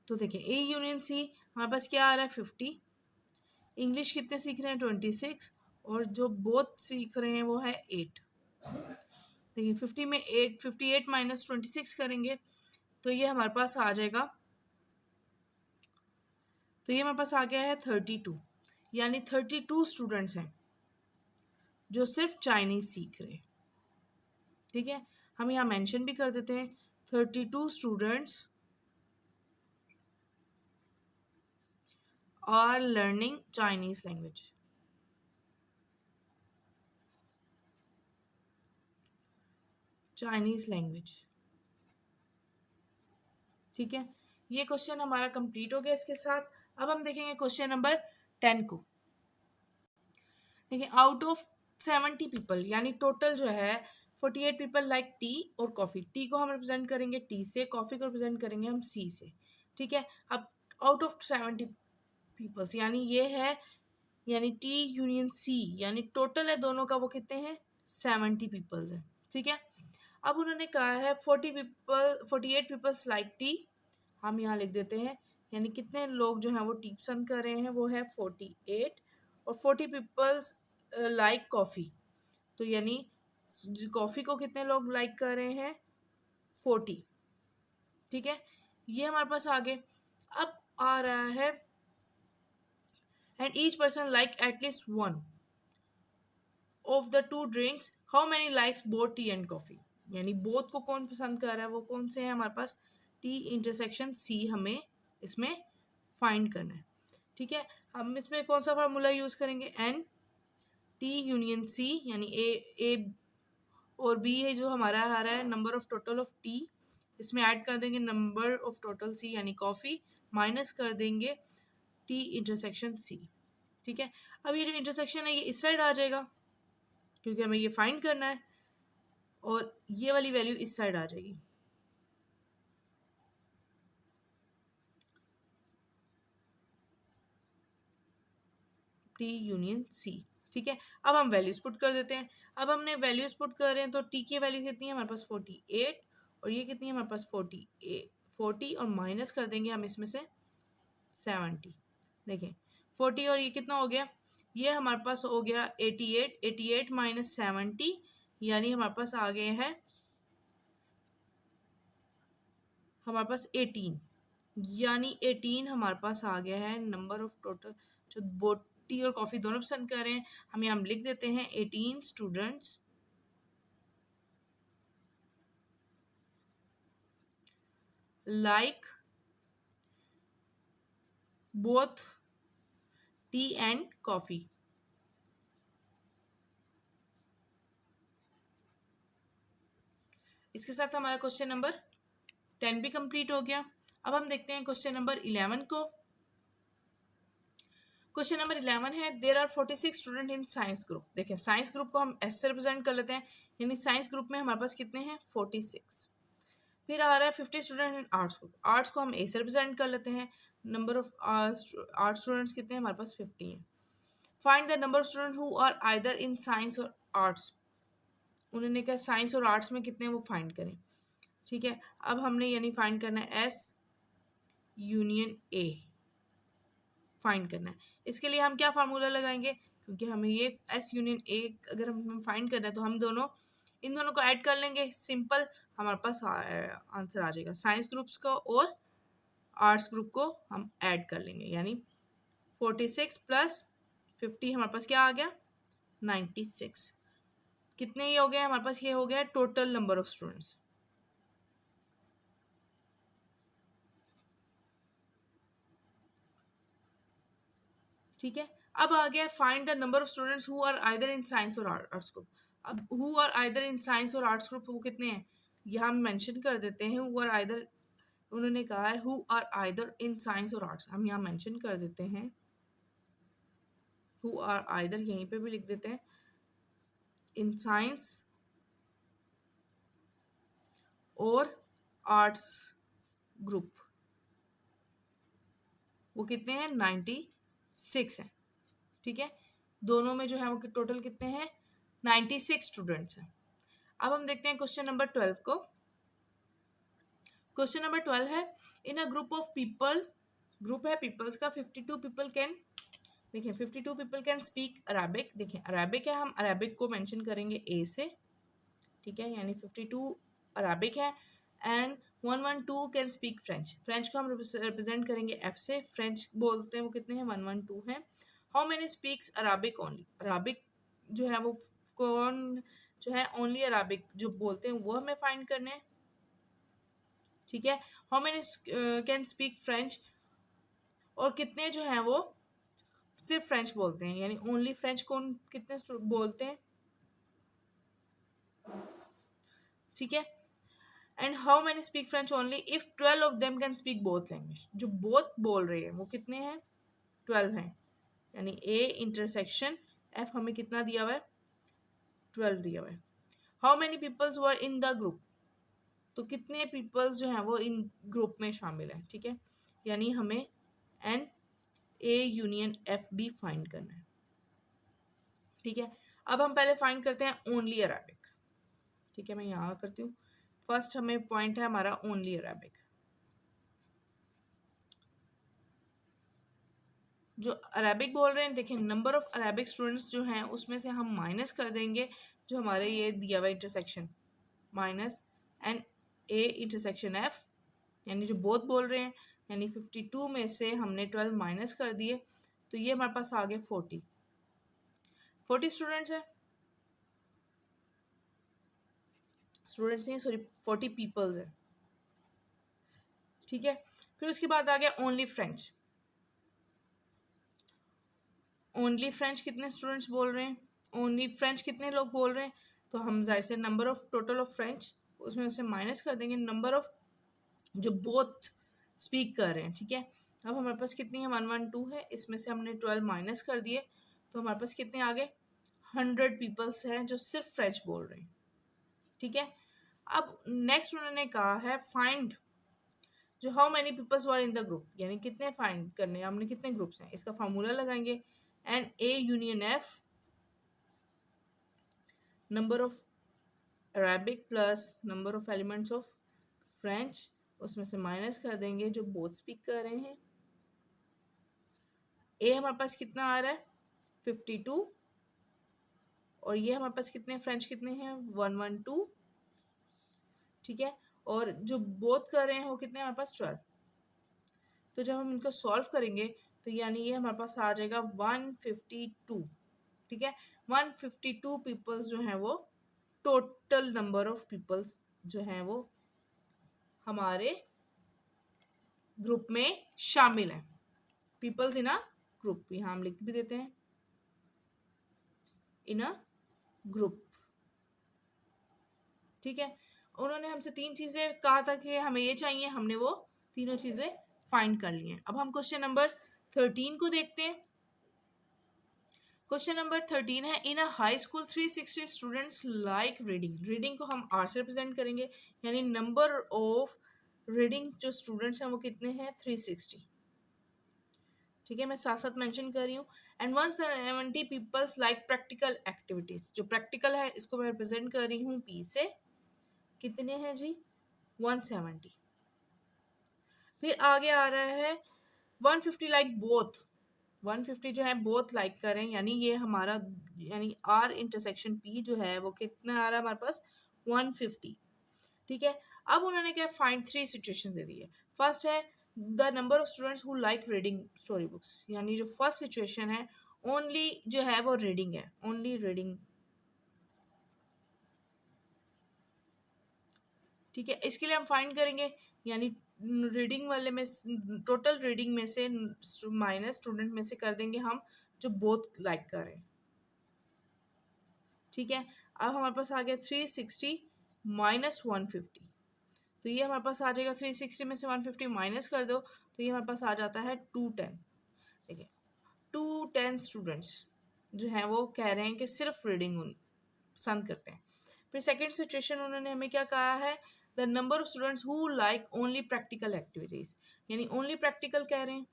तो देखिए ए यूनियन सी हमारे पास क्या आ रहा है 50, इंग्लिश कितने सीख रहे हैं 26, और जो बोथ सीख रहे हैं वो है 8। देखिए 50 में 8, 58 माइनस 26 करेंगे तो ये हमारे पास आ जाएगा, तो ये हमारे पास आ गया है 32, यानी 32 स्टूडेंट्स हैं जो सिर्फ चाइनीज सीख रहे हैं, ठीक है। हम यहाँ मेंशन भी कर देते हैं 32 students are learning Chinese language, Chinese language, ठीक है। ये क्वेश्चन हमारा कंप्लीट हो गया इसके साथ। अब हम देखेंगे क्वेश्चन नंबर 10 को। देखिए आउट ऑफ 70 पीपल, यानी टोटल जो है 48 पीपल लाइक टी और कॉफ़ी, टी को हम रिप्रेजेंट करेंगे टी से, कॉफ़ी को रिप्रेजेंट करेंगे हम सी से, ठीक है। अब आउट ऑफ 70 पीपल्स यानी ये है, यानी टी यूनियन सी यानी टोटल है दोनों का वो कितने हैं 70 पीपल्स हैं, ठीक है। अब उन्होंने कहा है 48 पीपल्स लाइक टी, हम यहाँ लिख देते हैं, यानी कितने लोग जो हैं वो टी पसंद कर रहे हैं वो है 48, और 40 पीपल्स लाइक कॉफ़ी, तो यानी कॉफ़ी को कितने लोग लाइक कर रहे हैं 40, ठीक है। ये हमारे पास आगे अब आ रहा है and each person like at least one of the two drinks, how many likes both T and coffee, यानी बोथ को कौन पसंद कर रहा है वो कौन से हैं हमारे पास टी इंटरसेक्शन सी, हमें इसमें फाइंड करना है, ठीक है। हम इसमें कौन सा फार्मूला यूज़ करेंगे एन टी यूनियन सी, यानी ए और बी है जो हमारा आ रहा है number of total of T, इसमें ऐड कर देंगे नंबर ऑफ टोटल सी यानी कॉफ़ी, माइनस कर देंगे टी इंटरसेक्शन सी, ठीक है। अब ये जो इंटरसेक्शन है ये इस साइड आ जाएगा क्योंकि हमें ये फाइंड करना है, और ये वाली वैल्यू इस साइड आ जाएगी, टी यूनियन सी, ठीक है। अब हम वैल्यूज पुट कर देते हैं। अब हमने वैल्यूज पुट कर रहे हैं तो टी की वैल्यू कितनी है हमारे पास 48, और ये कितनी है हमारे पास 40, और माइनस कर देंगे हम इसमें से 70। देखें 40 और ये कितना हो गया, ये हमारे पास हो गया 88, 88 माइनस 70 यानी हमारे पास आ गए हैं हमारे पास 18, यानी 18 हमारे पास आ गया है नंबर ऑफ टोटल जो बोथ टी और कॉफ़ी दोनों पसंद कर रहे हैं। हम यहाँ लिख देते हैं 18 students like both T and coffee. इसके साथ हमारा क्वेश्चन नंबर 10 भी कंप्लीट हो गया। अब हम देखते हैं क्वेश्चन नंबर 11 को। क्वेश्चन नंबर 11 है, there are 46 student in science group. देखिए साइंस ग्रुप को हम एस से रिप्रेजेंट कर लेते हैं, यानी साइंस ग्रुप में हमारे पास कितने हैं 46। फिर आ रहा है 50 student in arts group, arts को हम ए से रिप्रेजेंट कर लेते हैं, नंबर ऑफ आर्ट्स स्टूडेंट्स कितने हैं हमारे पास 50 हैं। Find the number of student who are either in science और आर्ट्स, उन्होंने कहा साइंस और आर्ट्स में कितने हैं वो फाइंड करें। ठीक है, अब हमने यानी फाइंड करना है एस यूनियन ए फाइंड करना है। इसके लिए हम क्या फार्मूला लगाएंगे, क्योंकि हमें ये एस यूनियन ए अगर हम फाइंड करना है तो हम दोनों इन दोनों को ऐड कर लेंगे, सिंपल हमारे पास आंसर आ जाएगा। साइंस ग्रुप्स को और आर्ट्स ग्रुप को हम ऐड कर लेंगे, यानी 46 प्लस 50 हमारे पास क्या आ गया 96। कितने ये हो गए हमारे पास, ये हो गया टोटल नंबर ऑफ स्टूडेंट्स। ठीक है, अब आ गया find the number of students who are either in science और आर्ट्स ग्रुप। अब who are either in science और आर्ट्स ग्रुप वो कितने हैं, यहाँ हम मेंशन कर देते हैं हु आर आइदर, उन्होंने कहा है who are either in science और आर्ट्स, हम यहाँ मेंशन कर देते हैं हु आर आइदर, यहीं पे भी लिख देते हैं इन साइंस और आर्ट्स ग्रुप, वो कितने हैं 96 हैं। ठीक है, दोनों में जो है वो टोटल कितने हैं 96 स्टूडेंट्स हैं। अब हम देखते हैं क्वेश्चन नंबर 12 को। क्वेश्चन नंबर 12 है, in a group of people, group है पीपल्स का, 52 पीपल कैन, देखिए 52 पीपल कैन स्पीक अरेबिक। देखिए अरेबिक है, हम अरेबिक को मेंशन करेंगे ए से। ठीक है, यानी 52 अरेबिक है। And 112 can speak French, French को हम रिप्रेजेंट करेंगे एफ से, फ्रेंच बोलते हैं वो कितने हैं 112 हैं। How many speaks Arabic only, Arabic जो है वो कौन जो है ओनली अराबिक जो बोलते हैं वो हमें फाइंड करने हैं। ठीक है, how many can speak French, और कितने जो हैं वो सिर्फ फ्रेंच बोलते हैं, यानी ओनली फ्रेंच कौन कितने बोलते हैं। ठीक है, and how many speak French only if 12 of them can speak both language, जो बोथ बोल रहे हैं वो कितने हैं 12 हैं, यानी ए इंटरसेक्शन एफ हमें कितना दिया हुआ है 12 दिया हुआ है। How many peoples were in the group, तो कितने पीपल्स जो हैं वो इन ग्रुप में शामिल हैं। ठीक है, यानी हमें n A union F B find करना है। ठीक है, अब हम पहले फाइंड करते हैं ओनली अरेबिक। ठीक है, मैं यहाँ करती हूँ, फर्स्ट हमें पॉइंट है हमारा ओनली अरेबिक। जो अरेबिक बोल रहे हैं, देखिए नंबर ऑफ अरेबिक स्टूडेंट्स जो हैं उसमें से हम माइनस कर देंगे जो हमारे ये दिया हुआ intersection minus n A intersection F, यानी जो बोथ बोल रहे हैं, यानी 52 में से हमने 12 माइनस कर दिए, तो ये हमारे पास आ गए 40 स्टूडेंट्स हैं, स्टूडेंट्स नहीं सॉरी 40 पीपल्स हैं। ठीक है, फिर उसके बाद आ गया ओनली फ्रेंच, ओनली फ्रेंच कितने स्टूडेंट्स बोल रहे हैं, ओनली फ्रेंच कितने लोग बोल रहे हैं, तो हम जाहिर से number of total of French उसमें से माइनस कर देंगे नंबर ऑफ जो बोथ स्पीक कर रहे हैं। ठीक है, अब हमारे पास कितनी है 112 है, इसमें से हमने 12 माइनस कर दिए, तो हमारे पास कितने आ गए 100 पीपल्स हैं जो सिर्फ फ्रेंच बोल रहे हैं। ठीक है, अब नेक्स्ट उन्होंने कहा है फाइंड जो how many peoples were in the group, यानी कितने फाइंड करने हैं हमने, कितने ग्रुप्स हैं, इसका फार्मूला लगाएंगे and A union F number of Arabic plus number of elements of French, उसमें से माइनस कर देंगे जो बोथ स्पीक कर रहे हैं। ए हमारे पास कितना आ रहा है 52, और ये हमारे पास कितने फ्रेंच कितने हैं 112। ठीक है, और जो बोथ कर रहे हैं वो कितने हमारे पास 12, तो जब हम इनको सॉल्व करेंगे तो यानी ये हमारे पास आ जाएगा 152। ठीक है, 152 पीपल्स जो हैं वो टोटल नंबर ऑफ पीपल्स जो हैं वो हमारे ग्रुप में शामिल हैं। पीपल्स इन अ ग्रुप, यहाँ हम लिख भी देते हैं इन अ ग्रुप। ठीक है, उन्होंने हमसे 3 चीज़ें कहा था कि हमें ये चाहिए, हमने वो तीनों चीज़ें फाइंड कर ली हैं। अब हम क्वेश्चन नंबर 13 को देखते हैं। क्वेश्चन नंबर 13 है, in a high school 360 students like reading. Reading को हम आर से रिप्रेजेंट करेंगे, यानी नंबर ऑफ रीडिंग जो स्टूडेंट्स हैं वो कितने हैं, 360। ठीक है, मैं साथ साथ मेंशन कर रही हूँ। And 170 peoples like practical activities. जो प्रैक्टिकल है इसको मैं रिप्रेजेंट कर रही हूँ पी से, कितने हैं जी, 170। फिर आगे आ रहा है 150 लाइक बोथ। 150 जो है बोथ लाइक करें, यानी ये हमारा यानी आर इंटरसेक्शन पी जो है वो कितना आ रहा है हमारे पास, 150। ठीक है, अब उन्होंने क्या फाइंड 3 सिचुएशन दे दी है। फर्स्ट है the number of students who like reading story books, यानी जो फर्स्ट सिचुएशन है ओनली जो है वो रीडिंग है, ओनली रीडिंग। ठीक है, इसके लिए हम फाइंड करेंगे, यानी रीडिंग वाले में टोटल रीडिंग में से माइनस स्टूडेंट में से कर देंगे हम जो बोथ लाइक करें। ठीक है, अब हमारे पास आ गया 360 माइनस 150। तो ये हमारे पास आ जाएगा, 360 में से 150 माइनस कर दो तो ये हमारे पास आ जाता है 210। देखिए 210 स्टूडेंट्स जो हैं वो कह रहे हैं कि सिर्फ रीडिंग पसंद करते हैं। फिर सेकेंड सिचुएशन उन्होंने हमें क्या कहा है, the number of students who like only practical activities, यानी ओनली प्रैक्टिकल कह रहे हैं,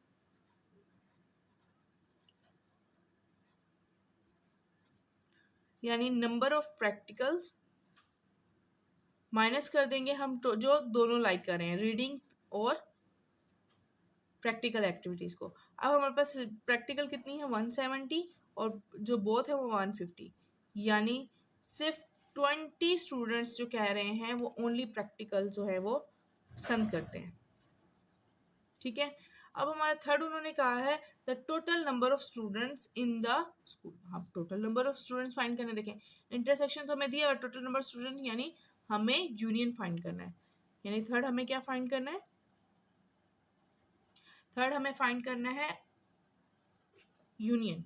यानी नंबर ऑफ प्रैक्टिकल माइनस कर देंगे हम तो जो दोनों लाइक कर रहे हैं, रीडिंग और प्रैक्टिकल एक्टिविटीज को। अब हमारे पास प्रैक्टिकल कितनी है, 170, और जो बोथ है वो 150, यानी सिर्फ 20 स्टूडेंट्स जो कह रहे हैं वो ओनली प्रैक्टिकल जो है वो पसंद करते हैं। ठीक है, अब हमारा थर्ड उन्होंने कहा है the total number of students in the school. अब total number of students find करने, देखें इंटरसेक्शन तो हमें दिया है, टोटल नंबर ऑफ स्टूडेंट यानी हमें यूनियन फाइंड करना है, यानी थर्ड हमें क्या फाइंड करना है, थर्ड हमें फाइंड करना है यूनियन,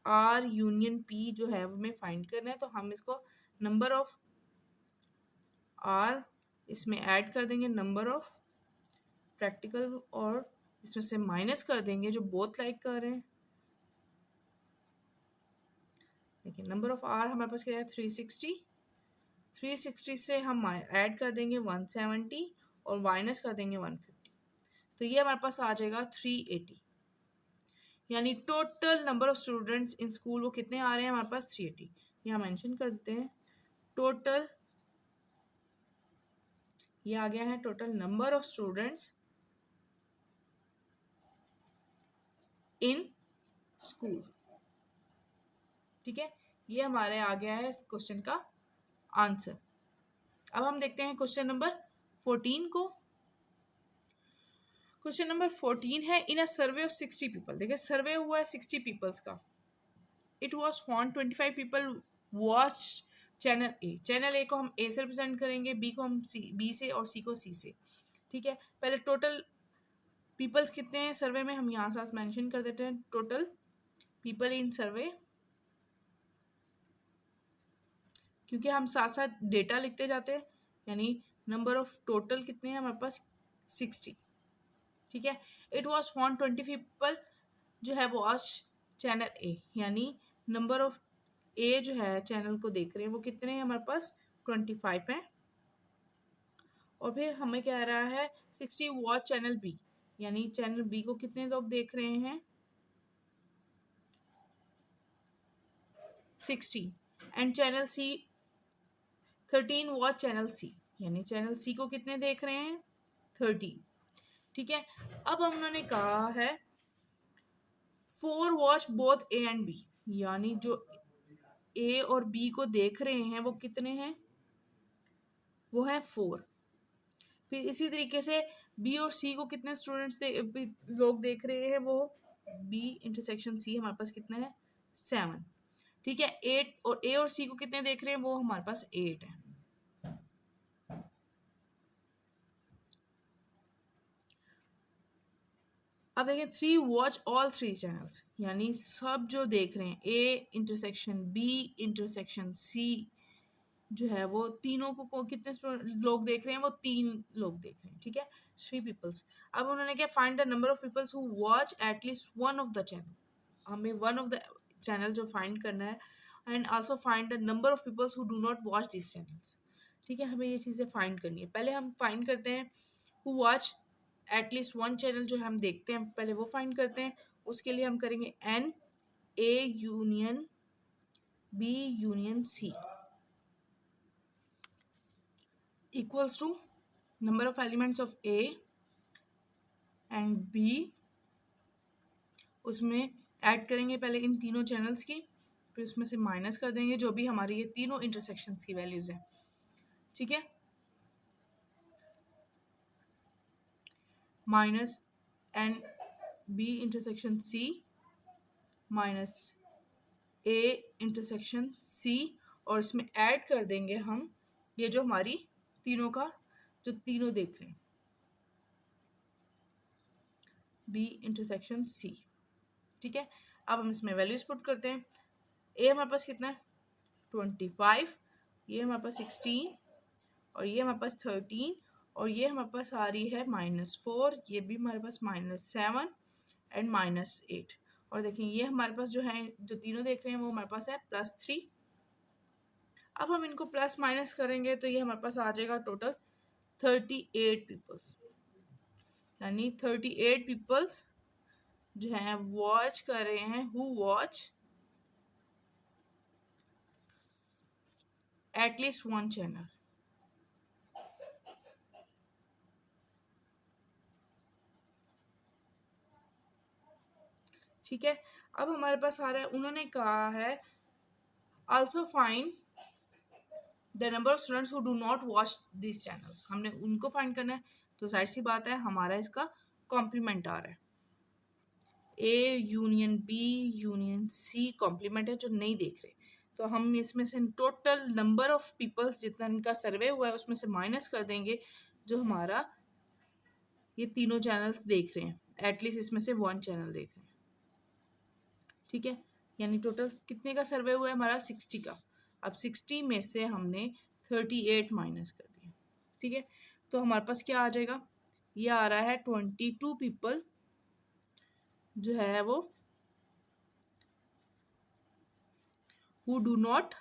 आर यूनियन पी जो है वो हमें फाइंड करना है। तो हम इसको नंबर ऑफ आर इसमें ऐड कर देंगे, नंबर ऑफ प्रैक्टिकल, और इसमें से माइनस कर देंगे जो बोथ लाइक कर रहे हैं। देखिए नंबर ऑफ आर हमारे पास क्या है, 360। 360 से हम ऐड कर देंगे 170 और माइनस कर देंगे 150, तो ये हमारे पास आ जाएगा 380। यानी total number of students in school वो कितने आ रहे हैं हमारे पास, 380। यहाँ मेंशन कर देते हैं टोटल, ये आ गया है total number of students in school. ठीक है, ये हमारे आ गया है इस क्वेश्चन का आंसर। अब हम देखते हैं क्वेश्चन नंबर 14 को। क्वेश्चन नंबर 14 है in a survey of 60 people. देखिए सर्वे हुआ है 60 पीपल्स का। It was found 25 people watch channel A. Channel ए को हम ए से रिप्रेजेंट करेंगे, बी को हम बी से, और सी को सी से। ठीक है, पहले टोटल पीपल्स कितने हैं सर्वे में हम यहाँ साथ मेंशन कर देते हैं, टोटल पीपल इन सर्वे, क्योंकि हम साथ साथ डेटा लिखते जाते हैं, यानी नंबर ऑफ टोटल कितने हैं हमारे पास, 60। ठीक है, इट वॉज फाउंड 20 पीपल जो है वॉच चैनल ए, यानी नंबर ऑफ ए जो है चैनल को देख रहे हैं वो कितने हैं हमारे पास, 25 हैं। और फिर हमें कह रहा है 60 वॉच चैनल बी, यानी चैनल बी को कितने लोग देख रहे हैं, 60। And channel C 13 watch channel C, यानी चैनल सी को कितने देख रहे हैं, 30। ठीक है, अब उन्होंने कहा है 4 watch both A and B, यानी जो ए और बी को देख रहे हैं वो कितने हैं, वो है 4। फिर इसी तरीके से बी और सी को कितने स्टूडेंट्स लोग देख रहे हैं, वो बी इंटरसेक्शन सी हमारे पास कितने हैं, 7। ठीक है, 8, और ए और सी को कितने देख रहे हैं, वो हमारे पास 8 है। अब देखें 3 वॉच ऑल 3 चैनल्स, यानी सब जो देख रहे हैं A intersection B intersection C जो है वो तीनों को कितने लोग देख रहे हैं, वो 3 लोग देख रहे हैं, ठीक है, 3 पीपल्स। अब उन्होंने क्या, find the number of peoples who watch at least one of the channel, हमें वन ऑफ द चैनल जो फाइंड करना है, and also find the number of peoples who do not watch this channels, ठीक है, हमें ये चीज़ें फाइंड करनी है। पहले हम फाइंड करते हैं who watch at least one channel, जो हम देखते हैं पहले वो फाइंड करते हैं। उसके लिए हम करेंगे n A union B union C equals to number of elements of A and B, उसमें ऐड करेंगे पहले इन तीनों चैनल्स की, फिर उसमें से माइनस कर देंगे जो भी हमारी ये तीनों इंटरसेक्शंस की वैल्यूज हैं, ठीक है, minus n B intersection C minus A intersection C, और इसमें ऐड कर देंगे हम ये जो हमारी तीनों का जो तीनों देख रहे हैं, बी इंटरसेक्शन सी, ठीक है। अब हम इसमें वैल्यूज पुट करते हैं। ए हमारे पास कितना है 25, ये हमारे पास 16, और ये हमारे पास 13, और ये हमारे पास आ रही है -4, ये भी हमारे पास -7 एंड -8, और देखें ये हमारे पास जो है जो तीनों देख रहे हैं वो हमारे पास है +3। अब हम इनको प्लस माइनस करेंगे तो ये हमारे पास आ जाएगा टोटल 38 पीपल्स, यानी 38 पीपल्स जो हैं वॉच कर रहे हैं, who watch at least one channel, ठीक है। अब हमारे पास आ रहा है, उन्होंने कहा है also find the number of students who do not watch this channels, हमने उनको फाइंड करना है, तो जाहिर सी बात है हमारा इसका कॉम्प्लीमेंट आ रहा है, A union B union C complement है जो नहीं देख रहे, तो हम इसमें से टोटल नंबर ऑफ पीपल्स जितना इनका सर्वे हुआ है उसमें से माइनस कर देंगे जो हमारा ये तीनों चैनल्स देख रहे हैं, एटलीस्ट इसमें से वन चैनल देख रहे हैं, ठीक है, यानी टोटल कितने का सर्वे हुआ है हमारा 60 का। अब 60 में से हमने 38 माइनस कर दिया, ठीक है, तो हमारे पास क्या आ जाएगा, ये आ रहा है 22 पीपल जो है वो who do not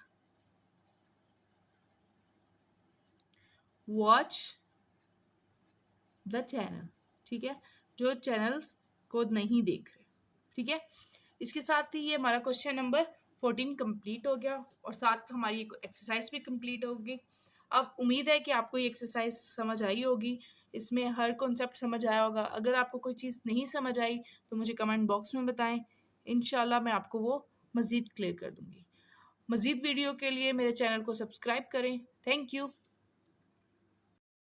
watch the channel, ठीक है, जो चैनल्स को नहीं देख रहे, ठीक है। इसके साथ ही ये हमारा क्वेश्चन नंबर 14 कंप्लीट हो गया, और साथ हमारी एक्सरसाइज भी कंप्लीट होगी। अब उम्मीद है कि आपको ये एक्सरसाइज समझ आई होगी, इसमें हर कॉन्सेप्ट समझ आया होगा। अगर आपको कोई चीज़ नहीं समझ आई तो मुझे कमेंट बॉक्स में बताएं, इंशाल्लाह मैं आपको वो मज़ीद क्लियर कर दूँगी। मज़ीद वीडियो के लिए मेरे चैनल को सब्सक्राइब करें। Thank you.